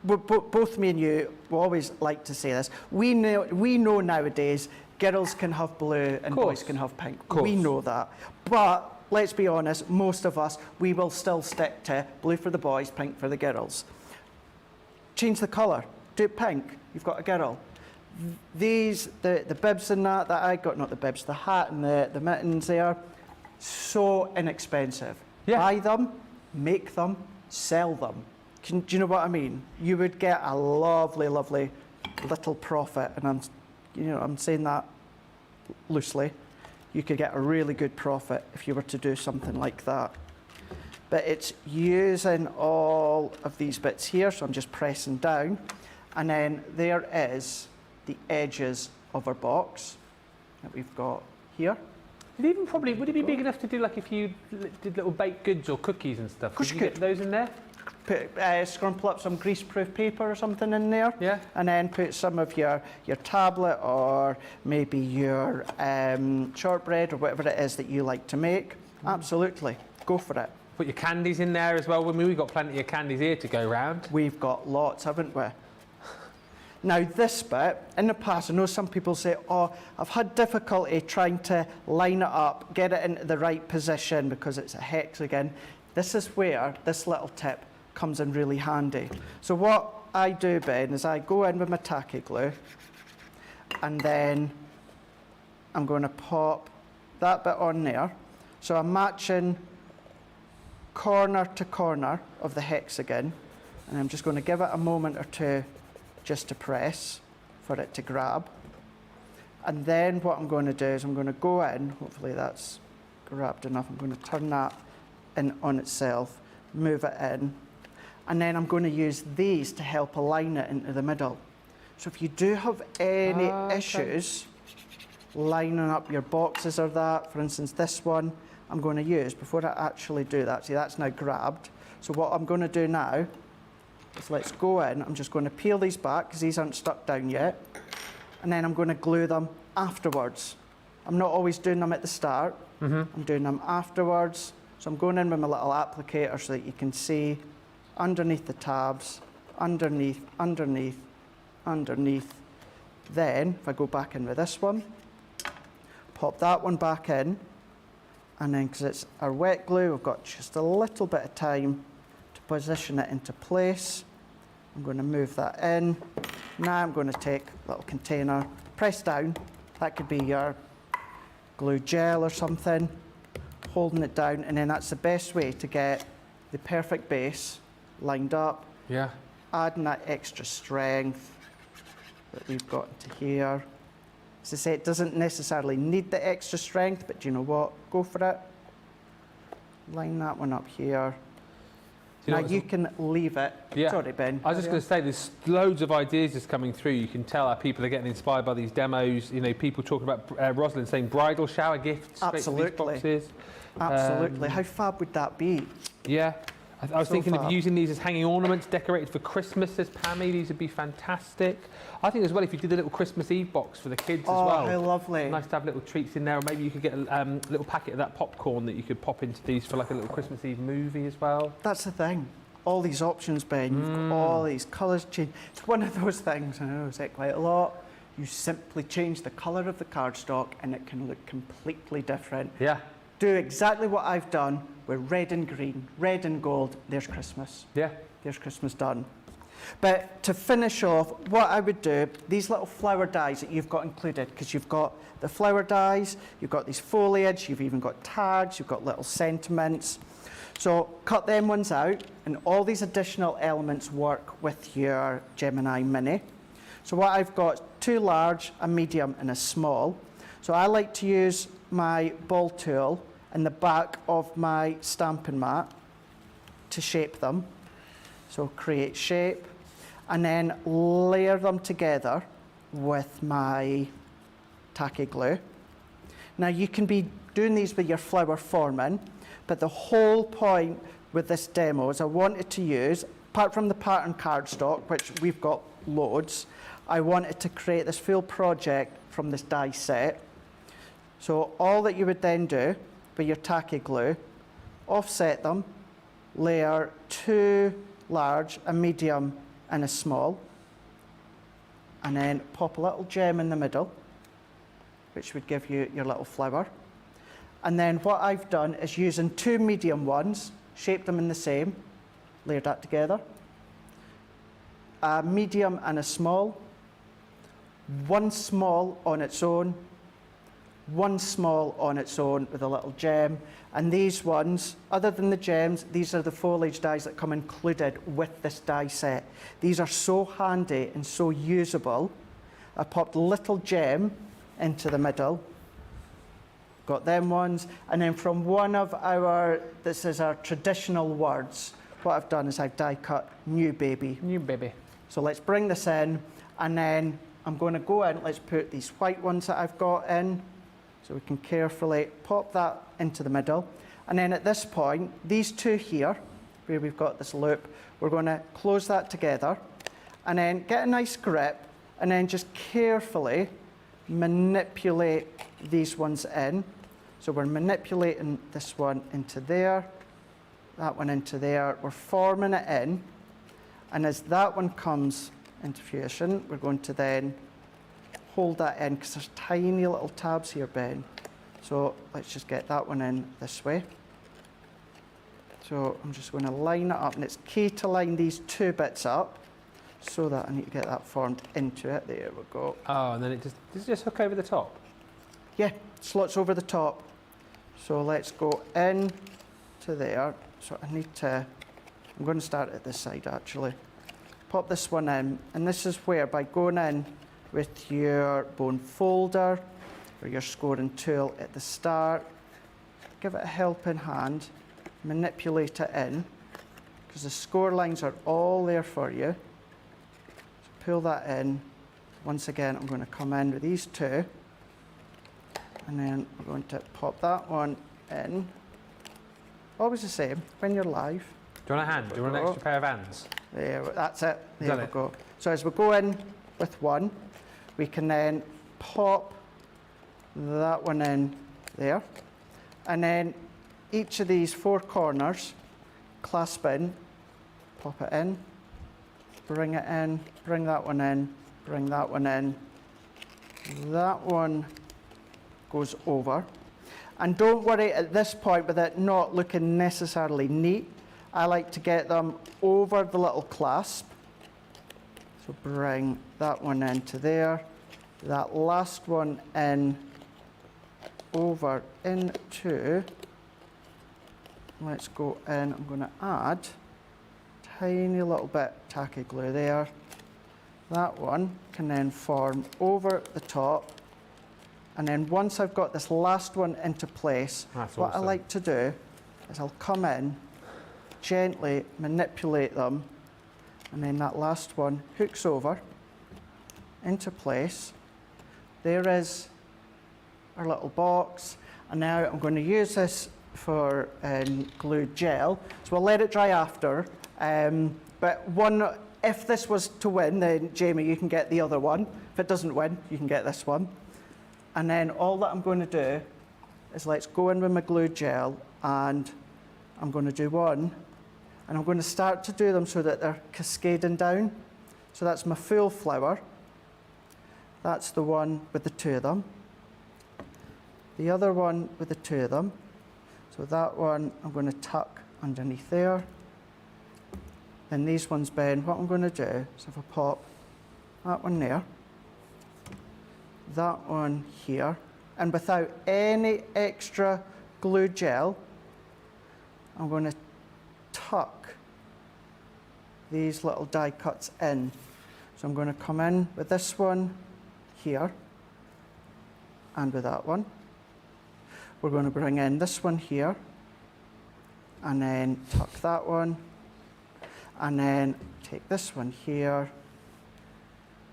both me and you, we always like to say this. We know nowadays girls can have blue and boys can have pink. We know that. But let's be honest, most of us, we will still stick to blue for the boys, pink for the girls. Change the colour, do it pink, you've got a girl. These, the bibs and that I got, not the bibs, the hat and the mittens there, so inexpensive. Yeah. Buy them, make them, sell them. Do you know what I mean? You would get a lovely, lovely little profit, and I'm saying that loosely. You could get a really good profit if you were to do something like that. But it's using all of these bits here, so I'm just pressing down, and then there is the edges of our box that we've got here. Would it be big enough to do, like if you did little baked goods or cookies and stuff? Could you get those in there? Scrumple up some greaseproof paper or something in there. Yeah. And then put some of your tablet or maybe your shortbread or whatever it is that you like to make. Absolutely, go for it. Put your candies in there as well. I mean, we've got plenty of candies here to go round. We've got lots, haven't we? Now this bit, in the past, I know some people say, oh, I've had difficulty trying to line it up, get it into the right position because it's a hexagon. This is where this little tip comes in really handy. So what I do, Ben, is I go in with my tacky glue, and then I'm going to pop that bit on there. So I'm matching corner to corner of the hexagon, and I'm just going to give it a moment or two just to press for it to grab. And then what I'm going to do is I'm going to go in, hopefully that's grabbed enough, I'm going to turn that in on itself, move it in, and then I'm going to use these to help align it into the middle. So if you do have any issues lining up your boxes or that, for instance this one, I'm going to use, before I actually do that, see that's now grabbed. So what I'm going to do now is let's go in, I'm just going to peel these back because these aren't stuck down yet, and then I'm going to glue them afterwards. I'm not always doing them at the start, I'm doing them afterwards. So I'm going in with my little applicator so that you can see underneath the tabs, underneath, underneath. Then, if I go back in with this one, pop that one back in, and then because it's our wet glue, we've got just a little bit of time to position it into place. I'm going to move that in. Now I'm going to take a little container, press down. That could be your glue gel or something, holding it down, and then that's the best way to get the perfect base lined up. Yeah. Adding that extra strength that we've got into here. As I say, it doesn't necessarily need the extra strength, but do you know what? Go for it. Line that one up here. Now you can leave it. Yeah. Sorry, Ben. I was just going to say, there's loads of ideas just coming through. You can tell how people are getting inspired by these demos. You know, people talking about Rosalind saying bridal shower gifts. Absolutely. Boxes. Absolutely. How fab would that be? Yeah. I was So thinking fab. of using these as hanging ornaments, decorated for Christmas, says Pammy. These would be fantastic. I think as well, if you did a little Christmas Eve box for the kids as well. Oh, how lovely. Nice to have little treats in there, or maybe you could get a little packet of that popcorn that you could pop into these for like a little Christmas Eve movie as well. That's the thing. All these options, Ben. You've got all these colours change. It's one of those things, I know I say it quite a lot. You simply change the colour of the cardstock and it can look completely different. Yeah. Do exactly what I've done with red and green, red and gold. There's Christmas. Yeah. There's Christmas done. But to finish off, what I would do, these little flower dies that you've got included, because you've got the flower dies, you've got these foliage, you've even got tags, you've got little sentiments. So cut them ones out, and all these additional elements work with your Gemini Mini. So what I've got, 2 large, a medium and a small. So I like to use my ball tool in the back of my stamping mat to shape them. So create shape, and then layer them together with my tacky glue. Now you can be doing these with your flower forming, but the whole point with this demo is I wanted to use, apart from the pattern cardstock, which we've got loads, I wanted to create this full project from this die set. So all that you would then do with your tacky glue, offset them, layer 2 large, a medium and a small, and then pop a little gem in the middle, which would give you your little flower. And then what I've done is using 2 medium ones, shaped them in the same, layered that together. A medium and a small, 1 small on its own, 1 small on its own with a little gem. And these ones, other than the gems, these are the foliage dies that come included with this die set. These are so handy and so usable. I popped a little gem into the middle. Got them ones. And then from one of our, this is our traditional words, what I've done is I've die cut new baby. New baby. So let's bring this in, and then I'm going to go in, let's put these white ones that I've got in. So we can carefully pop that into the middle. And then at this point, these 2 here, where we've got this loop, we're going to close that together and then get a nice grip and then just carefully manipulate these ones in. So we're manipulating this one into there, that one into there. We're forming it in. And as that one comes into fruition, we're going to then hold that in, because there's tiny little tabs here, Ben. So let's just get that one in this way. So I'm just going to line it up, and it's key to line these 2 bits up so that I need to get that formed into it. There we go. Oh, and then does it just hook over the top? Yeah, slots over the top. So let's go in to there. So I need to, I'm going to start at this side actually. Pop this one in, and this is where, by going in with your bone folder or your scoring tool at the start, give it a helping hand, manipulate it in, because the score lines are all there for you. So pull that in. Once again, I'm going to come in with these 2, and then we're going to pop that one in. Always the same when you're live. Do you want a hand? Do you want an extra pair of hands? There, that's it. There Done we it. go. So as we go in with one, we can then pop that one in there. And then each of these 4 corners, clasp in, pop it in, bring that one in, bring that one in. That one goes over. And don't worry at this point with it not looking necessarily neat. I like to get them over the little clasp. So bring that one into there. That last one in over into, let's go in, I'm going to add tiny little bit tacky glue there. That one can then form over the top. And then once I've got this last one into place, what I like to do is I'll come in, gently manipulate them, and then that last one hooks over into place. There is our little box, and now I'm going to use this for glued gel. So we'll let it dry after. But if this was to win, then Jamie, you can get the other one. If it doesn't win, you can get this one. And then all that I'm going to do is let's go in with my glued gel, and I'm going to do one, and I'm going to start to do them so that they're cascading down. So that's my full flower. That's the one with the two of them. The other one with the two of them. So that one I'm going to tuck underneath there. Then these ones bend. What I'm going to do is if I pop that one there, that one here, and without any extra glue gel, I'm going to tuck these little die cuts in. So I'm going to come in with this one here and with that one. We're going to bring in this one here and then tuck that one, and then take this one here,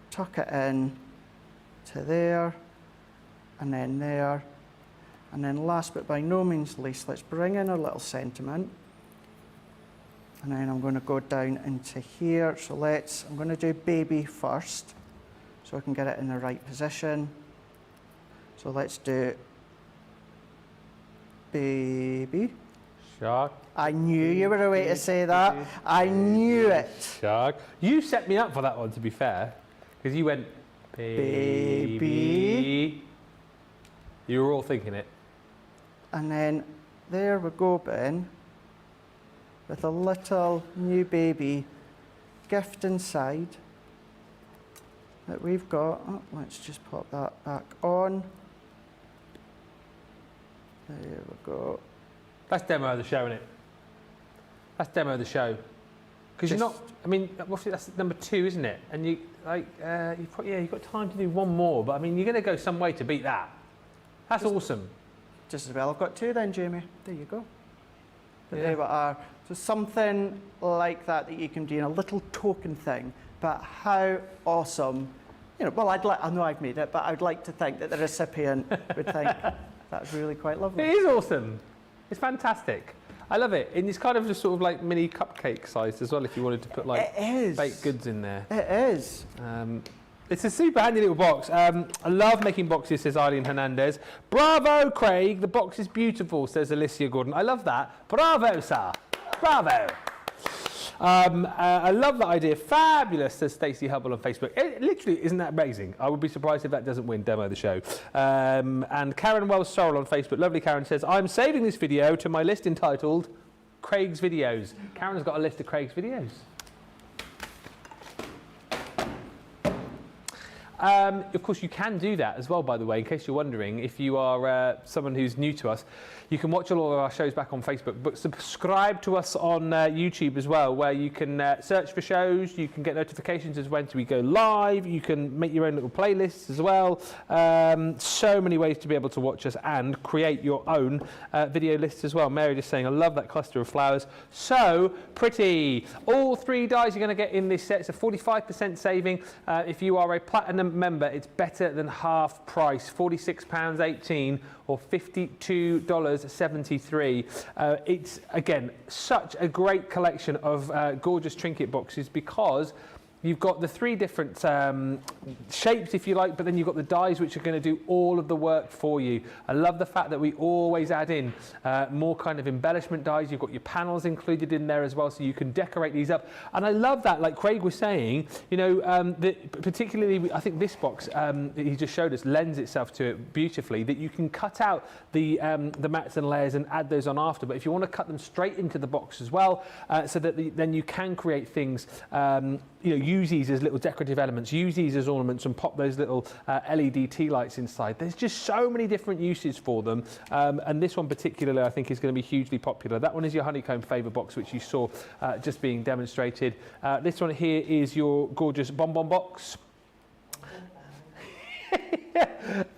tuck it in to there, and then last but by no means least, let's bring in a little sentiment, and then I'm going to go down into here. So I'm going to do baby first so I can get it in the right position. So let's do baby. Shark. I knew you were a way to say that. I knew it. Shark. You set me up for that one, to be fair, because you went baby. You were all thinking it. And then there we go, Ben, with a little new baby gift inside that we've got. Oh, let's just pop that back on. There we go. That's demo of the show, isn't it? That's demo of the show. Because you're not, I mean, roughly that's number 2, isn't it? And you, like, you've got time to do one more, but I mean, you're going to go some way to beat that. That's awesome. Just as well I've got 2 then, Jamie. There you go. But Yeah. there we are. So something like that you can do in a little token thing, but how awesome. You know, well, I know I've made it, but I'd like to think that the recipient would think that's really quite lovely. It is awesome. It's fantastic. I love it. And it's kind of just sort of like mini cupcake sized as well if you wanted to put like baked goods in there. It is. It's a super handy little box. I love making boxes, says Eileen Hernandez. Bravo, Craig. The box is beautiful, says Alicia Gordon. I love that. Bravo, sir. Bravo. I love that idea. Fabulous, says Stacey Hubble on Facebook. It literally, isn't that amazing? I would be surprised if that doesn't win demo of the show. And Karen Wells-Sorrell on Facebook, lovely Karen, says, I'm saving this video to my list entitled Craig's Videos. Karen's got a list of Craig's videos. Of course, you can do that as well, by the way, in case you're wondering. If you are someone who's new to us, you can watch all of our shows back on Facebook, but subscribe to us on YouTube as well, where you can search for shows, you can get notifications as when we go live, you can make your own little playlists as well. So many ways to be able to watch us and create your own video lists as well. Mary just saying, I love that cluster of flowers. So pretty. All 3 dies you're going to get in this set. It's a 45% saving. If you are a Platinum member, it's better than half price, £46.18 or $52.73. It's, again, such a great collection of gorgeous trinket boxes because You've got the 3 different shapes, if you like, but then you've got the dies which are going to do all of the work for you. I love the fact that we always add in more kind of embellishment dies. You've got your panels included in there as well, so you can decorate these up. And I love that, like Craig was saying, you know, particularly I think this box that he just showed us lends itself to it beautifully, that you can cut out the mats and layers and add those on after. But if you want to cut them straight into the box as well, so that then you can create things, you know, use these as little decorative elements, use these as ornaments and pop those little LED tea lights inside. There's just so many different uses for them, and this one particularly I think is going to be hugely popular. That one is your honeycomb favour box, which you saw just being demonstrated. This one here is your gorgeous bonbon box.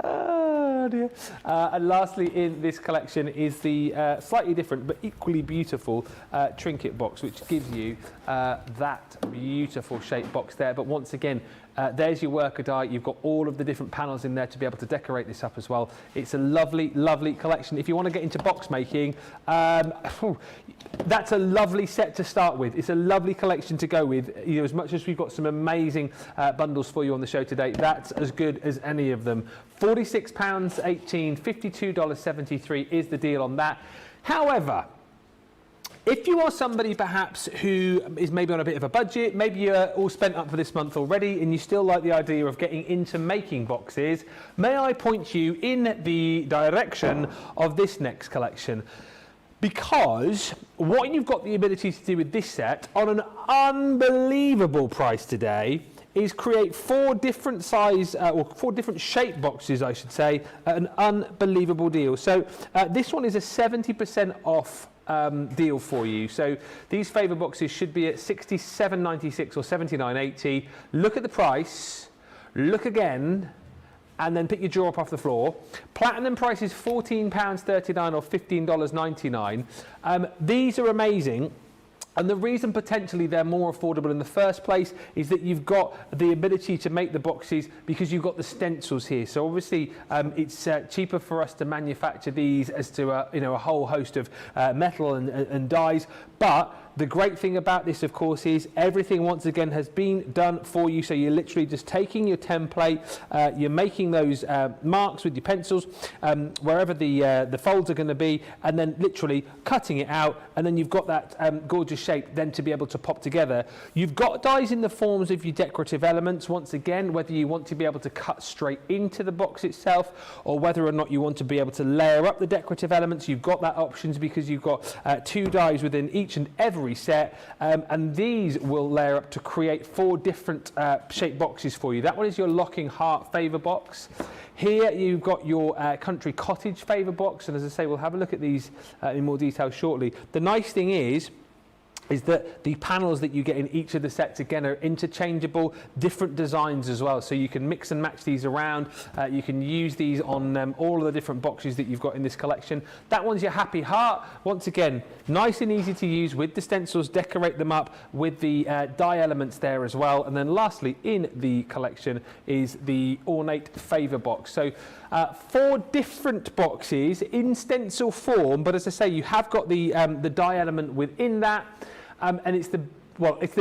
Oh dear. And lastly in this collection is the slightly different but equally beautiful trinket box, which gives you that beautiful shaped box there. But once again, there's your worker die. You've got all of the different panels in there to be able to decorate this up as well. It's a lovely, lovely collection. If you want to get into box making, that's a lovely set to start with. It's a lovely collection to go with. You know, as much as we've got some amazing bundles for you on the show today, that's as good as any of them. £46.18, $52.73 is the deal on that. However, if you are somebody perhaps who is maybe on a bit of a budget, maybe you're all spent up for this month already and you still like the idea of getting into making boxes, may I point you in the direction of this next collection? Because what you've got the ability to do with this set on an unbelievable price today is create 4 different size, or 4 different shape boxes, I should say, at an unbelievable deal. So this one is a 70% off deal for you. So these favour boxes should be at £67.96 or £79.80. Look at the price, look again, and then pick your jaw up off the floor. Platinum price is £14.39 or $15.99. These are amazing. And the reason potentially they're more affordable in the first place is that you've got the ability to make the boxes because you've got the stencils here. So obviously it's cheaper for us to manufacture these as to you know, a whole host of metal and dies. But the great thing about this, of course, is everything once again has been done for you. So you're literally just taking your template, you're making those marks with your pencils wherever the folds are going to be, and then literally cutting it out, and then you've got that gorgeous shape then to be able to pop together. You've got dies in the forms of your decorative elements. Once again, whether you want to be able to cut straight into the box itself or whether or not you want to be able to layer up the decorative elements, you've got that options because you've got 2 dies within each and every set, and these will layer up to create 4 different shaped boxes for you. That one is your locking heart favour box. Here you've got your country cottage favour box, and as I say, we'll have a look at these in more detail shortly. The nice thing is that the panels that you get in each of the sets again are interchangeable, different designs as well, so you can mix and match these around. You can use these on all of the different boxes that you've got in this collection. That one's your happy heart. Once again, nice and easy to use with the stencils, decorate them up with the die elements there as well. And then lastly in the collection is the ornate favour box. So 4 different boxes in stencil form, but as I say, you have got the die element within that. And it's the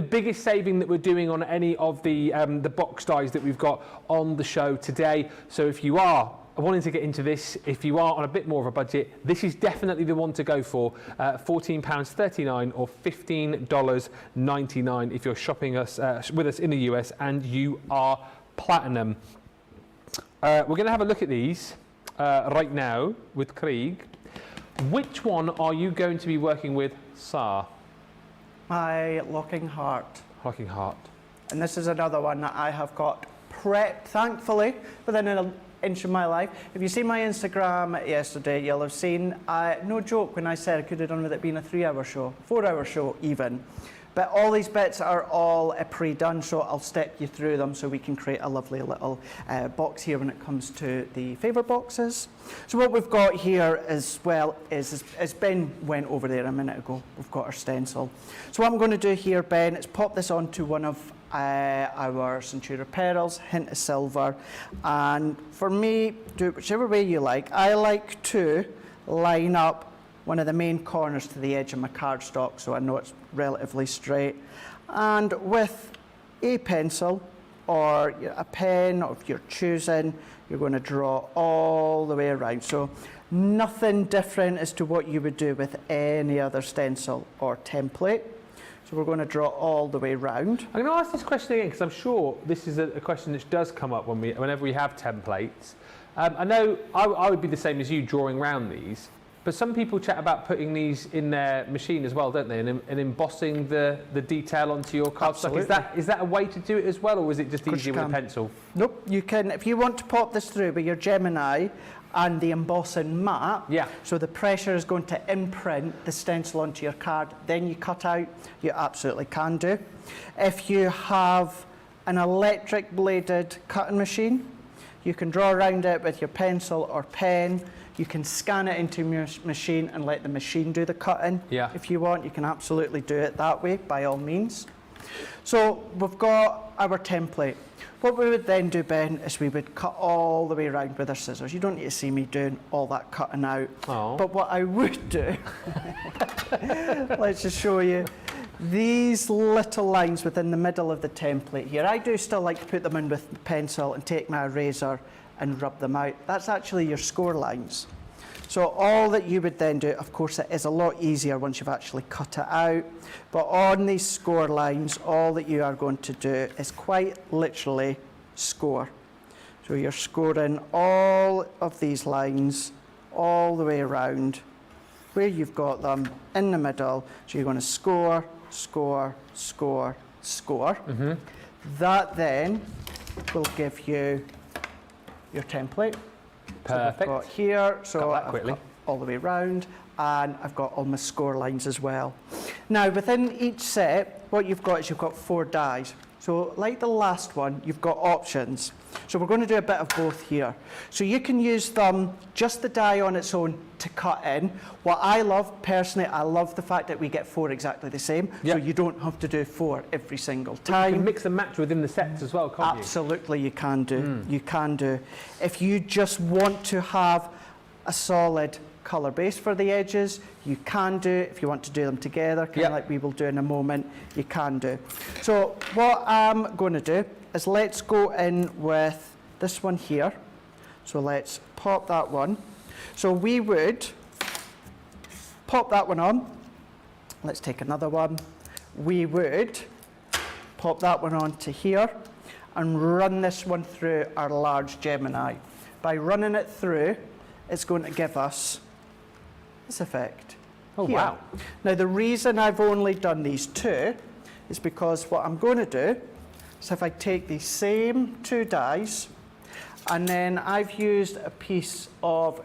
biggest saving that we're doing on any of the box dies that we've got on the show today. So if you are wanting to get into this, if you are on a bit more of a budget, this is definitely the one to go for. £14.39 or $15.99 if you're shopping with us in the US and you are platinum. We're going to have a look at these right now with Craig. Which one are you going to be working with, sir? My locking heart. Locking heart. And this is another one that I have got prepped, thankfully, within an inch of my life. If you see my Instagram yesterday, you'll have seen, no joke when I said I could have done with it being a 3-hour show, 4-hour show even. But all these bits are all pre-done, so I'll step you through them so we can create a lovely little box here when it comes to the favour boxes. So what we've got here as well is, as Ben went over there a minute ago, we've got our stencil. So what I'm going to do here, Ben, is pop this onto one of our Centura Pearls, hint of silver. And for me, do it whichever way you like. I like to line up one of the main corners to the edge of my cardstock so I know it's relatively straight. And with a pencil or a pen of your choosing, you're going to draw all the way around. So nothing different as to what you would do with any other stencil or template. So we're going to draw all the way round. I'm going to ask this question again because I'm sure this is a question that does come up whenever we have templates. I know I would be the same as you drawing round these, but some people chat about putting these in their machine as well, don't they? And embossing the detail onto your cardstock. Is that a way to do it as well, or is it just easier with a pencil? Nope, you can, if you want to pop this through with your Gemini and the embossing mat, so the pressure is going to imprint the stencil onto your card, then you cut out, you absolutely can do. If you have an electric bladed cutting machine, you can draw around it with your pencil or pen. You can scan it into your machine and let the machine do the cutting. If you want, you can absolutely do it that way, by all means. So we've got our template. What we would then do, Ben, is we would cut all the way around with our scissors. You don't need to see me doing all that cutting out. But what I would do, let's just show you, these little lines within the middle of the template here, I do still like to put them in with the pencil and take my eraser and rub them out. That's actually your score lines. So all that you would then do, of course it is a lot easier once you've actually cut it out, but on these score lines, all that you are going to do is quite literally score. So you're scoring all of these lines all the way around where you've got them in the middle. So you're going to score, score, score, score. That then will give you your template. Perfect. So I've got here, so I've got all the way around, and I've got all my score lines as well. Now within each set, what you've got is you've got 4 dies. So like the last one, you've got options. So we're going to do a bit of both here. So you can use them, just the die on its own, to cut in. What I love, personally, I love the fact that we get 4 exactly the same, so you don't have to do 4 every single time. You can mix and match within the sets as well, can't you? Absolutely, you can do. You can do. If you just want to have a solid colour base for the edges, you can do. If you want to do them together, kind of like we will do in a moment, you can do. So what I'm going to do is let's go in with this one here. So let's pop that one. So we would pop that one on. Let's take another one. We would pop that one onto here and run this one through our large Gemini. By running it through, it's going to give us this effect. Oh, here. wow. Now the reason I've only done these 2 is because what I'm going to do is if I take these same 2 dies, and then I've used a piece of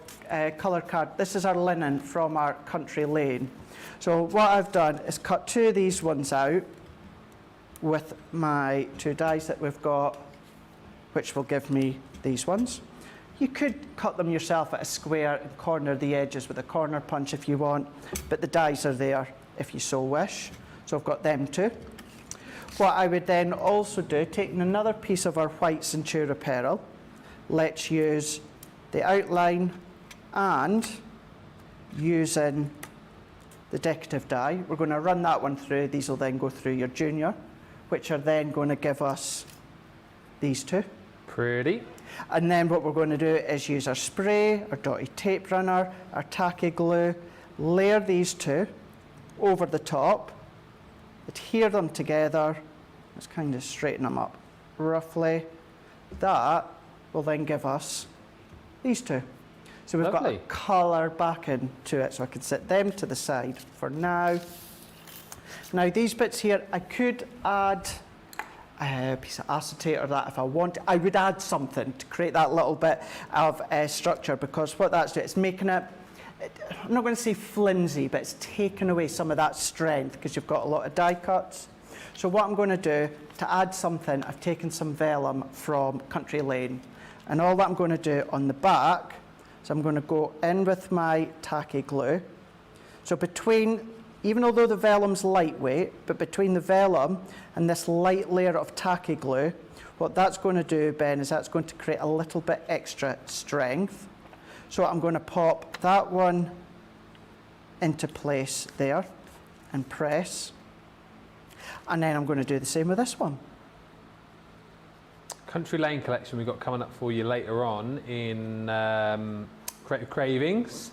colour card. This is our linen from our country lane. So what I've done is cut 2 of these ones out with my 2 dies that we've got, which will give me these ones. You could cut them yourself at a square and corner the edges with a corner punch if you want, but the dies are there if you so wish. So I've got them 2. What I would then also do, taking another piece of our white Centura Pearl, let's use the outline and using the decorative die, we're going to run that one through. These will then go through your junior, which are then going to give us these 2. Pretty. And then what we're going to do is use our spray, our dotty tape runner, our tacky glue, layer these 2 over the top, adhere them together, let's kind of straighten them up roughly. That will then give us these 2. So we've got a colour back into it, so I can set them to the side for now. Now these bits here, I could add a piece of acetate or that if I want. I would add something to create that little bit of structure, because what that's doing is making it, I'm not going to say flimsy, but it's taking away some of that strength because you've got a lot of die cuts. So what I'm going to do to add something, I've taken some vellum from Country Lane, and all that I'm going to do on the back is I'm going to go in with my tacky glue. So between, even although the vellum's lightweight, but between the vellum and this light layer of tacky glue, what that's going to do, Ben, is that's going to create a little bit extra strength. So I'm going to pop that one into place there and press. And then I'm going to do the same with this one. Country Lane collection we've got coming up for you later on in Creative Cravings.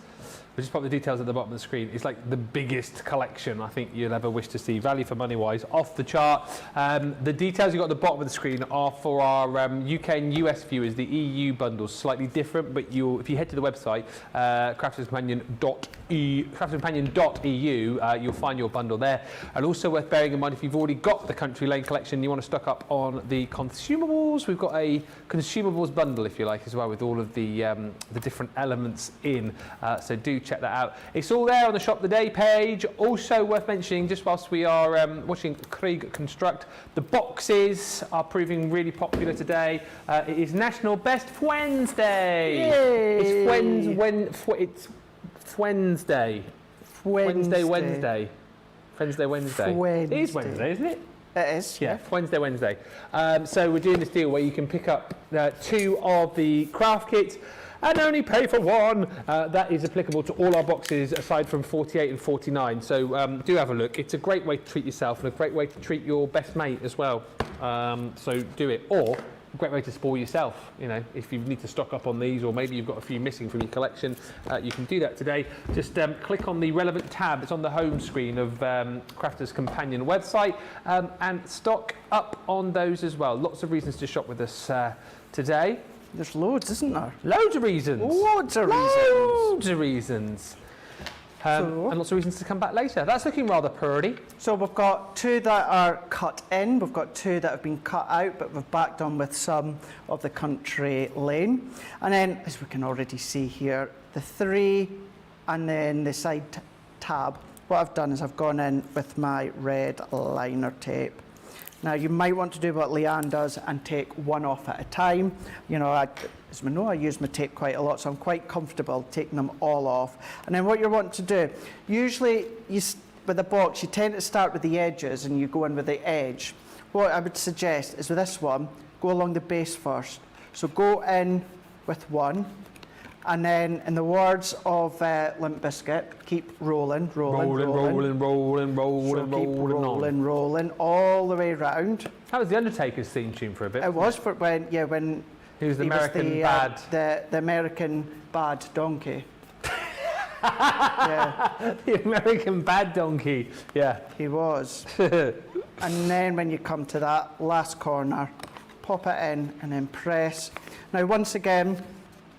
We'll just pop the details at the bottom of the screen. It's like the biggest collection I think you'll ever wish to see. Value for money wise, off the chart. The details you've got at the bottom of the screen are for our UK and US viewers. The EU bundle's slightly different, but if you head to the website, crafterscompanion.eu, you'll find your bundle there. And also worth bearing in mind, if you've already got the Country Lane collection, you want to stock up on the consumables. We've got a consumables bundle, if you like, as well, with all of the different elements in. So do check that out. It's all there on the Shop the Day page. Also worth mentioning, just whilst we are watching Craig construct, the boxes are proving really popular today. It is National Best Wednesday. Yay! It's Wednesday. Wednesday. It is Wednesday, isn't it? It is. Yeah, Wednesday. So we're doing this deal where you can pick up 2 of the craft kits and only pay for 1. That is applicable to all our boxes aside from 48 and 49. So do have a look. It's a great way to treat yourself and a great way to treat your best mate as well. So do it. Or a great way to spoil yourself. You know, if you need to stock up on these, or maybe you've got a few missing from your collection, you can do that today. Just click on the relevant tab. It's on the home screen of Crafters Companion website, and stock up on those as well. Lots of reasons to shop with us today. There's loads, isn't there? Loads of reasons. Loads of reasons. Loads of reasons. And lots of reasons to come back later. That's looking rather pretty. So we've got 2 that are cut in, we've got 2 that have been cut out, but we've backed on with some of the Country Lane. And then, as we can already see here, the 3 and then the side tab. What I've done is I've gone in with my red liner tape. Now, you might want to do what Leanne does and take 1 off at a time. You know, as we know, I use my tape quite a lot, so I'm quite comfortable taking them all off. And then what you want to do, usually with a box, you tend to start with the edges and you go in with the edge. What I would suggest is with this one, go along the base first. So go in with 1. And then, in the words of Limp Bizkit, keep rolling all the way round. That was the Undertaker's theme tune for a bit. It was for when he was the American bad donkey. Yeah. The American bad donkey. Yeah. He was. And then when you come to that last corner, pop it in and then press. Now, once again,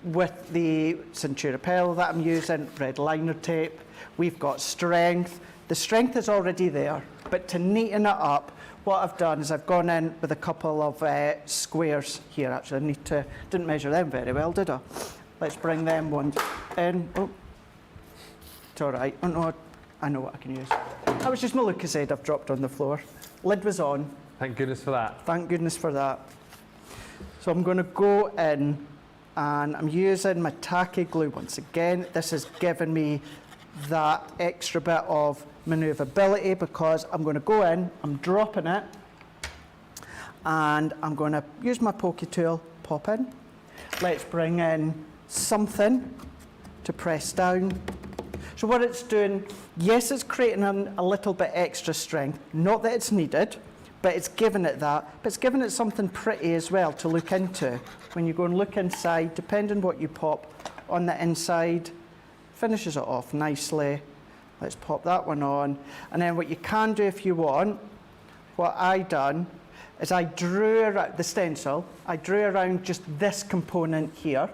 with the Centura Pearl that I'm using, red liner tape, we've got strength. The strength is already there, but to neaten it up, what I've done is I've gone in with a couple of squares here. Actually, didn't measure them very well, did I? Let's bring them ones in. Oh, it's all right. Oh, no, I know what I can use. That was just my Lucozade I've dropped on the floor. Lid was on. Thank goodness for that. Thank goodness for that. So I'm going to go in, and I'm using my tacky glue once again. This has given me that extra bit of manoeuvrability because I'm going to go in, I'm dropping it, and I'm going to use my pokey tool, pop in. Let's bring in something to press down. So what it's doing, yes, it's creating a little bit extra strength, not that it's needed, but it's giving it that, but it's giving it something pretty as well to look into. When you go and look inside, depending what you pop on the inside, finishes it off nicely. Let's pop that one on. And then what you can do if you want, what I done is I drew around the stencil, I drew around just this component here,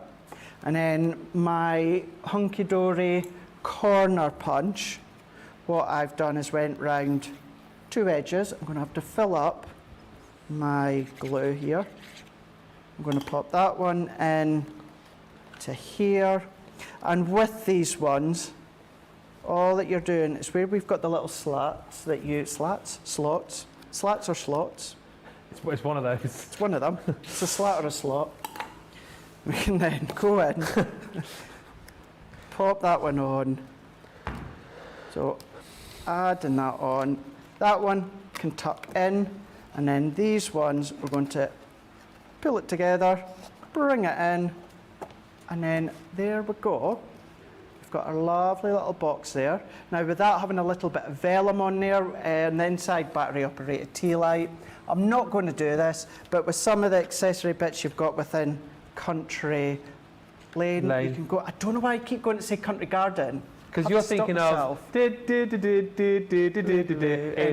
and then my hunky-dory corner punch, what I've done is went round 2 edges. I'm going to have to fill up my glue here. I'm going to pop that one in to here. And with these ones, all that you're doing is where we've got the little slats that you, slats or slots? It's one of those. It's one of them. It's a slat or a slot. We can then go in, pop that one on. So adding that on. That one can tuck in, and then these ones, we're going to pull it together, bring it in, and then there we go. We've got our lovely little box there. Now with that having a little bit of vellum on there, and the inside battery operated tea light. I'm not going to do this, but with some of the accessory bits you've got within Country Lane, you can go, I don't know why I keep going to say Country Garden. Because you're thinking of in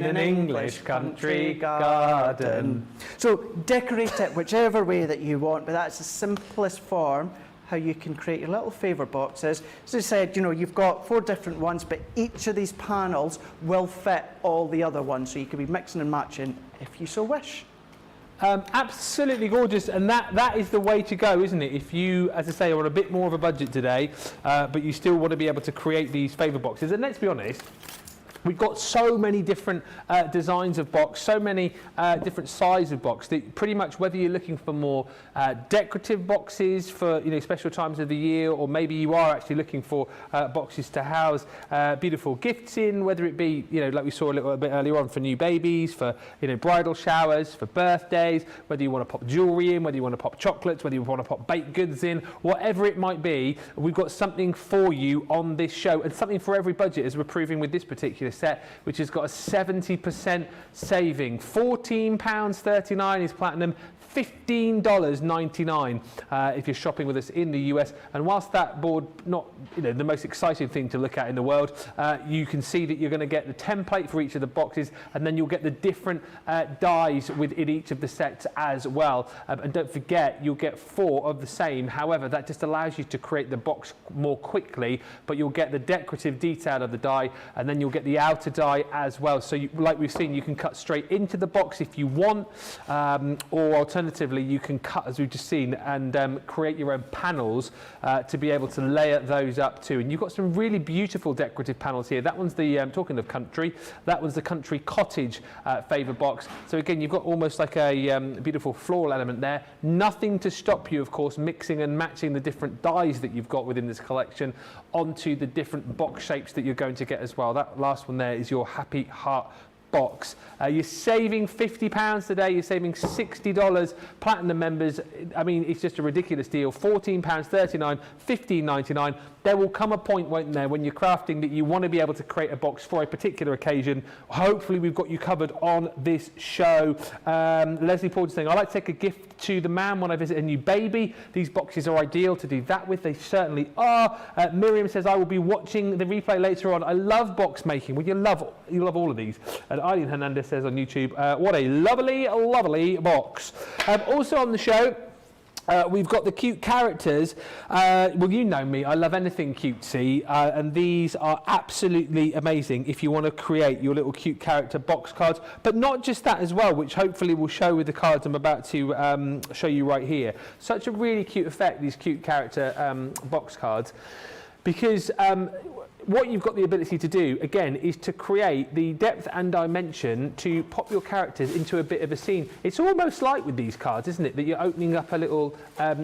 an English country garden. So decorate it whichever way that you want, but that's the simplest form how you can create your little favour boxes. As I said, you know, you've got 4 different ones, but each of these panels will fit all the other ones, so you can be mixing and matching if you so wish. Absolutely gorgeous, and that is the way to go, isn't it? If you, as I say, are on a bit more of a budget today, but you still want to be able to create these favour boxes. And let's be honest, we've got so many different designs of box, so many different sizes of box that pretty much whether you're looking for more decorative boxes for special times of the year, or maybe you are actually looking for boxes to house beautiful gifts in, whether it be like we saw a little bit earlier on for new babies, for bridal showers, for birthdays, whether you want to pop jewellery in, whether you want to pop chocolates, whether you want to pop baked goods in, whatever it might be, we've got something for you on this show, and something for every budget, as we're proving with this particular set, which has got a 70% saving. £14.39 is platinum, $15.99 if you're shopping with us in the US. And whilst that board not the most exciting thing to look at in the world, you can see that you're going to get the template for each of the boxes, and then you'll get the different dies within each of the sets as well. And don't forget, you'll get 4 of the same. However, that just allows you to create the box more quickly, but you'll get the decorative detail of the die, and then you'll get the outer die as well. So like we've seen, you can cut straight into the box if you want, or alternatively you can cut, as we've just seen, and create your own panels to be able to layer those up too. And you've got some really beautiful decorative panels here. That one's the talking of country, that one's the country cottage favour box. So again, you've got almost like a beautiful floral element there. Nothing to stop you, of course, mixing and matching the different dies that you've got within this collection onto the different box shapes that you're going to get as well. That last one there is your Happy Heart box. You're saving £50 today, you're saving $60. Platinum members, I mean, it's just a ridiculous deal. £14.39, $15.99. There will come a point, won't there, when you're crafting that you want to be able to create a box for a particular occasion. Hopefully we've got you covered on this show. Leslie Paul is saying, I like to take a gift to the man when I visit a new baby. These boxes are ideal to do that with. They certainly are. Miriam says, I will be watching the replay later on. I love box making. Well, you love all of these. And Eileen Hernandez says on YouTube, what a lovely, lovely box. Also on the show, we've got the cute characters. Well, you know me, I love anything cutesy, and these are absolutely amazing if you want to create your little cute character box cards, but not just that as well, which hopefully we'll show with the cards I'm about to show you right here. Such a really cute effect, these cute character box cards, because what you've got the ability to do, again, is to create the depth and dimension to pop your characters into a bit of a scene. It's almost like with these cards, isn't it, that you're opening up a little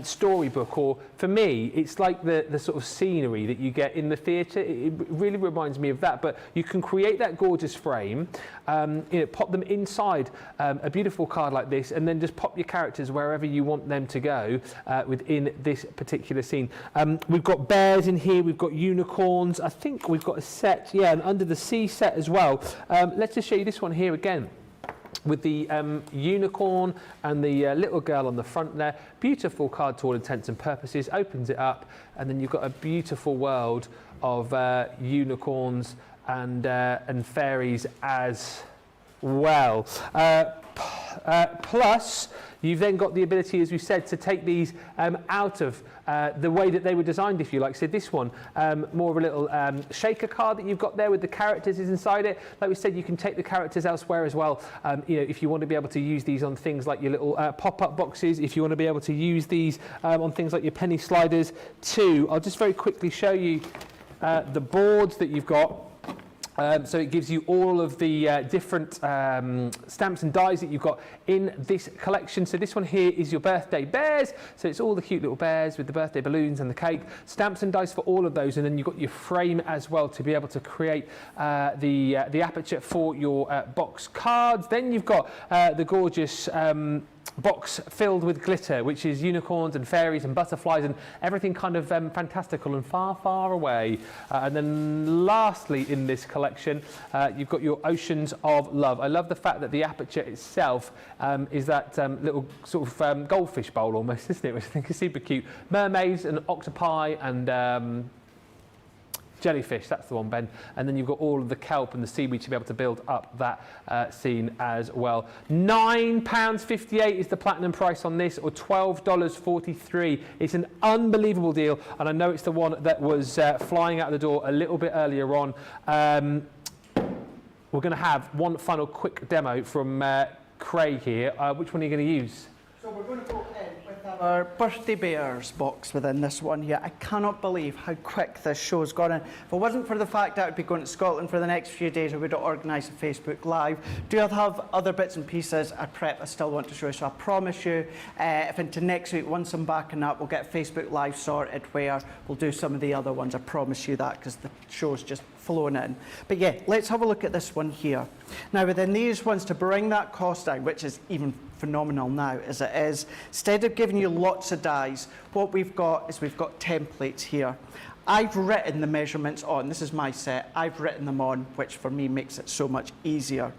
storybook, or for me, it's like the sort of scenery that you get in the theatre. It really reminds me of that, but you can create that gorgeous frame, pop them inside a beautiful card like this, and then just pop your characters wherever you want them to go within this particular scene. We've got bears in here, we've got unicorns, I think we've got a set, and under the sea set as well. Let's just show you this one here again, with the unicorn and the little girl on the front there. Beautiful card to all intents and purposes. Opens it up, and then you've got a beautiful world of unicorns and fairies as well. Plus, you've then got the ability, as we said, to take these out of the way that they were designed, if you like. So this one, more of a little shaker card that you've got there with the characters is inside it. Like we said, you can take the characters elsewhere as well. If you want to be able to use these on things like your little pop-up boxes, if you want to be able to use these on things like your penny sliders too. I'll just very quickly show you the boards that you've got. So it gives you all of the different stamps and dies that you've got in this collection. So this one here is your birthday bears. So it's all the cute little bears with the birthday balloons and the cake. Stamps and dies for all of those. And then you've got your frame as well to be able to create the aperture for your box cards. Then you've got the gorgeous box filled with glitter, which is unicorns and fairies and butterflies and everything kind of fantastical and far, far away. And then lastly in this collection, you've got your Oceans of Love. I love the fact that the aperture itself is that little sort of goldfish bowl almost, isn't it? Which I think is super cute. Mermaids and octopi and jellyfish, that's the one, Ben. And then you've got all of the kelp and the seaweed to be able to build up that scene as well. £9.58 is the platinum price on this, or $12.43. It's an unbelievable deal, and I know it's the one that was flying out the door a little bit earlier on. We're going to have one final quick demo from Craig here. Which one are you going to use? So we're going to go in with our Birthday Bears box within this one here. I cannot believe how quick this show's gone in. If it wasn't for the fact that I would be going to Scotland for the next few days, I would have organised a Facebook Live. Do I have other bits and pieces I still want to show you? So I promise you, if into next week, once I'm back on that, we'll get Facebook Live sorted where we'll do some of the other ones. I promise you that, because the show's just flown in. But yeah, let's have a look at this one here. Now within these ones, to bring that cost down, which is even phenomenal now as it is, instead of giving you lots of dies, what we've got is we've got templates here. I've written the measurements on, this is my set, I've written them on, which for me makes it so much easier.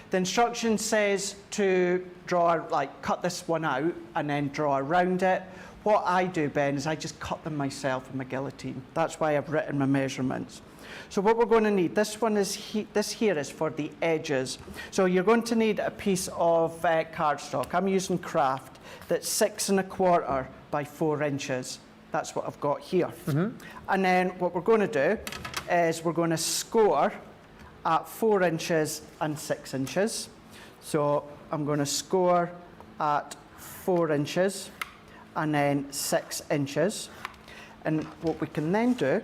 The instruction says to draw, like cut this one out and then draw around it. What I do, Ben, is I just cut them myself with my guillotine. That's why I've written my measurements. So what we're going to need, this one is this here is for the edges. So you're going to need a piece of cardstock. I'm using Craft that's 6 1/4 by 4 inches. That's what I've got here. And then what we're going to do is we're going to score at 4 inches and 6 inches. So I'm going to score at 4 inches and then 6 inches. And what we can then do,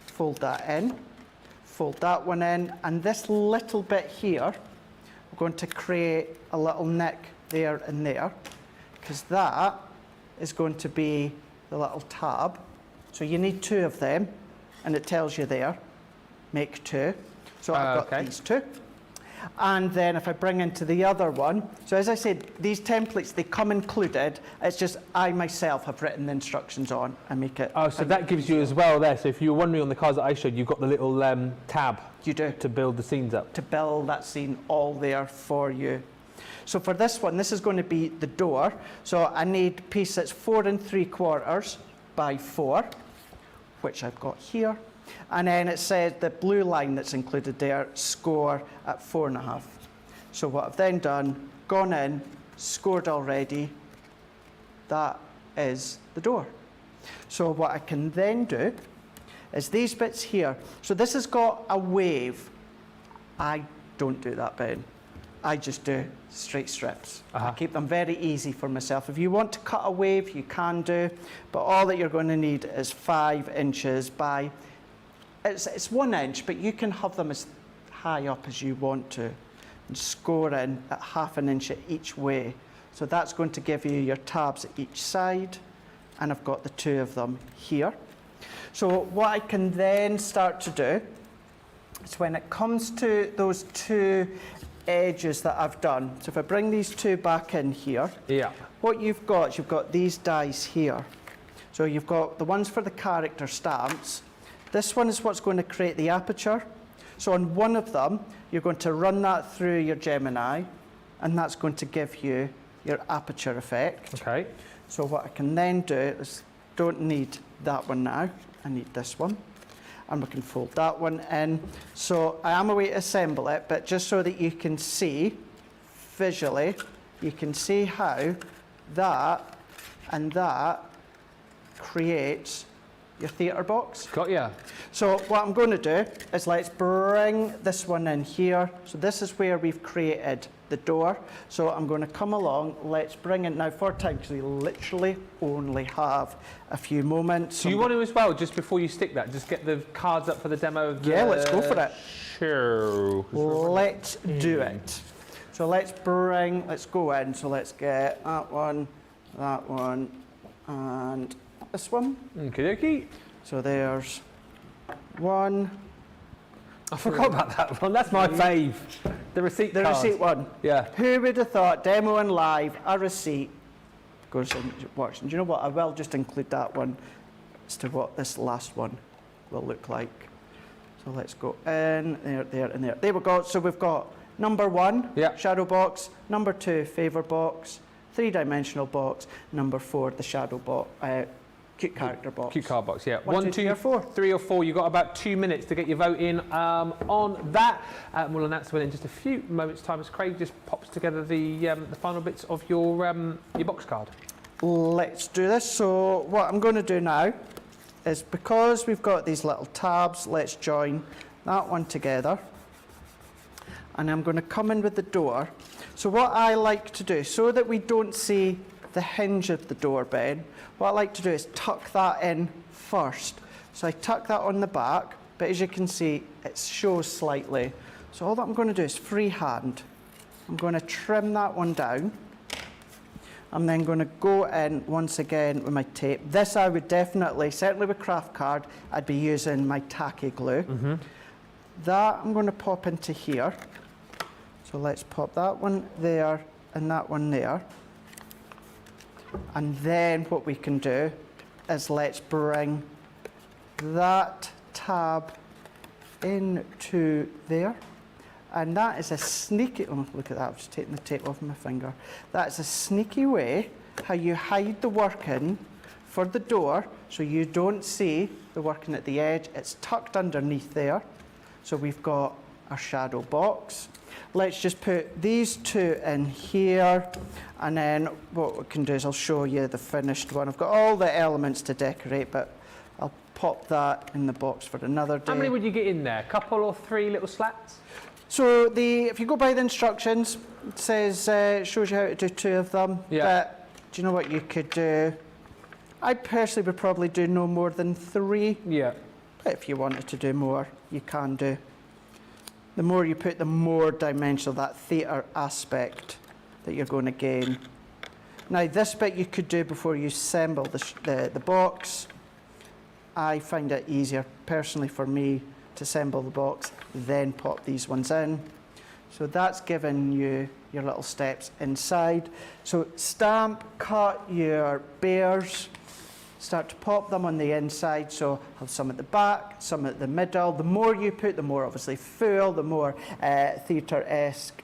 fold that in, fold that one in, and this little bit here, we're going to create a little nick there and there, because that is going to be the little tab. So you need 2 of them, and it tells you there, make 2. So I've got these 2. And then if I bring into the other one, so as I said, these templates, they come included. It's just I myself have written the instructions on and make it. Oh, so that gives you as well there. So if you were wondering on the cards that I showed, you've got the little tab. You do. To build the scenes up. To build that scene all there for you. So for this one, this is going to be the door. So I need a piece that's 4 3/4 by 4, which I've got here. And then it says the blue line that's included there, score at 4 1/2. So what I've then done, gone in, scored already, that is the door. So what I can then do is these bits here. So this has got a wave. I don't do that, Ben. I just do straight strips. I keep them very easy for myself. If you want to cut a wave, you can do, but all that you're going to need is 5 inches by, it's 1 inch, but you can have them as high up as you want to, and score in at 1/2 inch at each way. So that's going to give you your tabs at each side, and I've got the 2 of them here. So what I can then start to do is when it comes to those 2 edges that I've done, so if I bring these 2 back in here, what you've got is you've got these dies here. So you've got the ones for the character stamps. This one is what's going to create the aperture. So on one of them, you're going to run that through your Gemini, and that's going to give you your aperture effect. Okay. So what I can then do is, don't need that one now, I need this one. And we can fold that one in. So I am a way to assemble it, but just so that you can see visually, you can see how that and that creates your theatre box. Got ya. So what I'm going to do is let's bring this one in here. So this is where we've created the door. So I'm going to come along, let's bring it now 4 times, because we literally only have a few moments. So you want to as well, just before you stick that, just get the cards up for the demo of the let's go for it. Show. Let's do it. So let's go in. So let's get that one, and this one. Okie dokie. So there's 1. I forgot about that one. That's my fave. The receipt The card. receipt one. Yeah. Who would have thought demo and live, a receipt goes in, works. And do you know what? I will just include that one as to what this last one will look like. So let's go in, there, and there. There we go. So we've got number 1, Yeah. shadow box. Number 2, favor box. 3-dimensional box. Number 4, the shadow box. Cute character box. Cute card box, yeah. 1, 2, 3 or 4. 3 or 4. You've got about 2 minutes to get your vote in on that. We'll announce the winner in just a few moments' time as Craig just pops together the final bits of your box card. Let's do this. So what I'm going to do now is, because we've got these little tabs, let's join that one together. And I'm going to come in with the door. So what I like to do, so that we don't see the hinge of the door, Ben, what I like to do is tuck that in first. So I tuck that on the back, but as you can see, it shows slightly. So all that I'm going to do is freehand. I'm going to trim that one down. I'm then going to go in once again with my tape. This I would definitely, certainly with craft card, I'd be using my tacky glue. That I'm going to pop into here. So let's pop that one there and that one there. And then what we can do is let's bring that tab into there. And that is a sneaky, oh, look at that, I've just taken the tape off my finger. That's a sneaky way how you hide the working for the door so you don't see the working at the edge. It's tucked underneath there. So we've got our shadow box. Let's just put these 2 in here, and then what we can do is I'll show you the finished one. I've got all the elements to decorate, but I'll pop that in the box for another day. How many would you get in there? A couple or 3 little slats? So if you go by the instructions, it says, shows you how to do 2 of them. Yeah. But do you know what you could do? I personally would probably do no more than 3. Yeah. But if you wanted to do more, you can do. The more you put, the more dimensional, that theatre aspect that you're going to gain. Now this bit you could do before you assemble the box. I find it easier personally for me to assemble the box, then pop these ones in. So that's given you your little steps inside. So stamp, cut your bears, start to pop them on the inside. So have some at the back, some at the middle. The more you put, the more obviously full, the more theatre-esque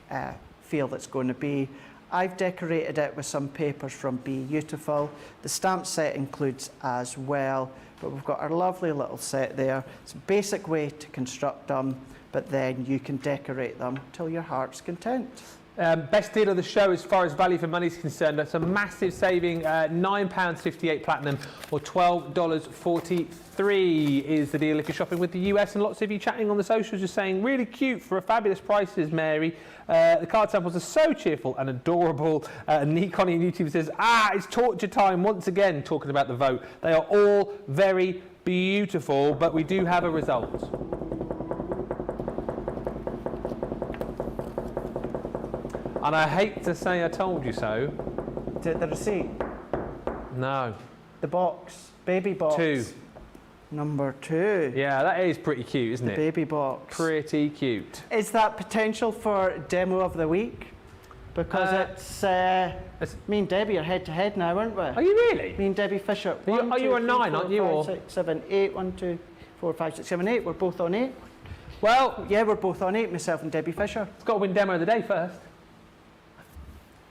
feel that's going to be. I've decorated it with some papers from Be Beautiful. The stamp set includes as well, but we've got our lovely little set there. It's a basic way to construct them, but then you can decorate them till your heart's content. Best deal of the show as far as value for money is concerned. That's a massive saving, £9.58 platinum or $12.43 is the deal if you're shopping with the US. And lots of you chatting on the socials just saying, really cute for a fabulous prices, Mary. The card samples are so cheerful and adorable. Nikon on YouTube says, it's torture time once again, talking about the vote. They are all very beautiful, but we do have a result. And I hate to say I told you so. The receipt, No. the box, baby box. 2. Number 2. Yeah, that is pretty cute, isn't The it? baby box. Pretty cute. Is that potential for demo of the week? Because it's me and Debbie are head to head now, aren't we? Are you really? Me and Debbie Fisher. Are you on 9, aren't you? 5, 6, 7, 8. 1, 2, 4, 5, 6, 7, 8. We're both on 8. Well, Yeah, we're both on 8. Myself and Debbie Fisher. it's got to win demo of the day first.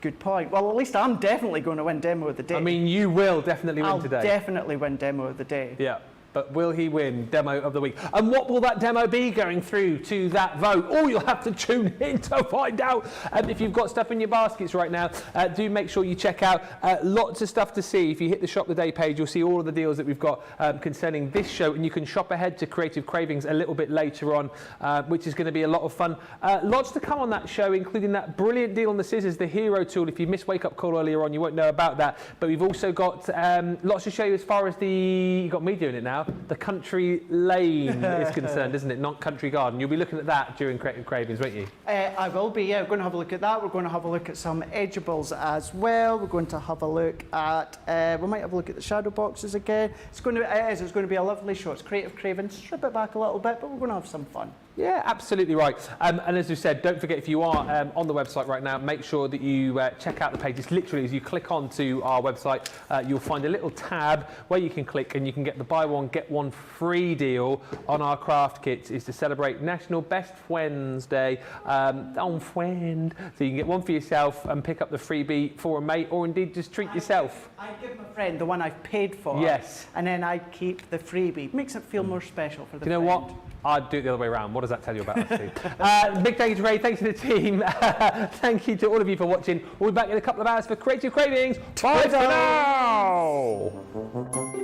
Good point. Well, at least I'm definitely going to win demo of the day. I mean, you will definitely win I'll today. definitely win demo of the day. Yeah. But will he win demo of the week? And what will that demo be going through to that vote? Oh, you'll have to tune in to find out. If you've got stuff in your baskets right now, do make sure you check out. Lots of stuff to see. If you hit the Shop the Day page, you'll see all of the deals that we've got concerning this show. And you can shop ahead to Creative Cravings a little bit later on, which is going to be a lot of fun. Lots to come on that show, including that brilliant deal on the scissors, the Hero tool. If you missed Wake Up Call earlier on, you won't know about that. But we've also got lots to show you as far as you've got me doing it now, the country lane is concerned, isn't it? Not country garden. You'll be looking at that during Creative Cravings, won't you? I will be, yeah. We're going to have a look at that. We're going to have a look at some edibles as well. We're going to have a look at, we might have a look at the shadow boxes again. It's going to be a lovely show. It's Creative Cravings. Strip it back a little bit, but we're going to have some fun. Yeah, absolutely right. And as we said, don't forget, if you are on the website right now, make sure that you check out the pages. Literally, as you click onto our website, you'll find a little tab where you can click and you can get the buy one, get one free deal on our craft kits. Is to celebrate National Best Friends Day on Friend. So you can get one for yourself and pick up the freebie for a mate, or indeed just treat yourself. I give my friend the one I've paid for. Yes. And then I keep the freebie. Makes it feel more special for the You know friend. what? I'd do it the other way around. What does that tell you about us, Steve? Big thank you to Ray. Thanks to the team. Thank you to all of you for watching. We'll be back in a couple of hours for Creative Cravings. Bye for now.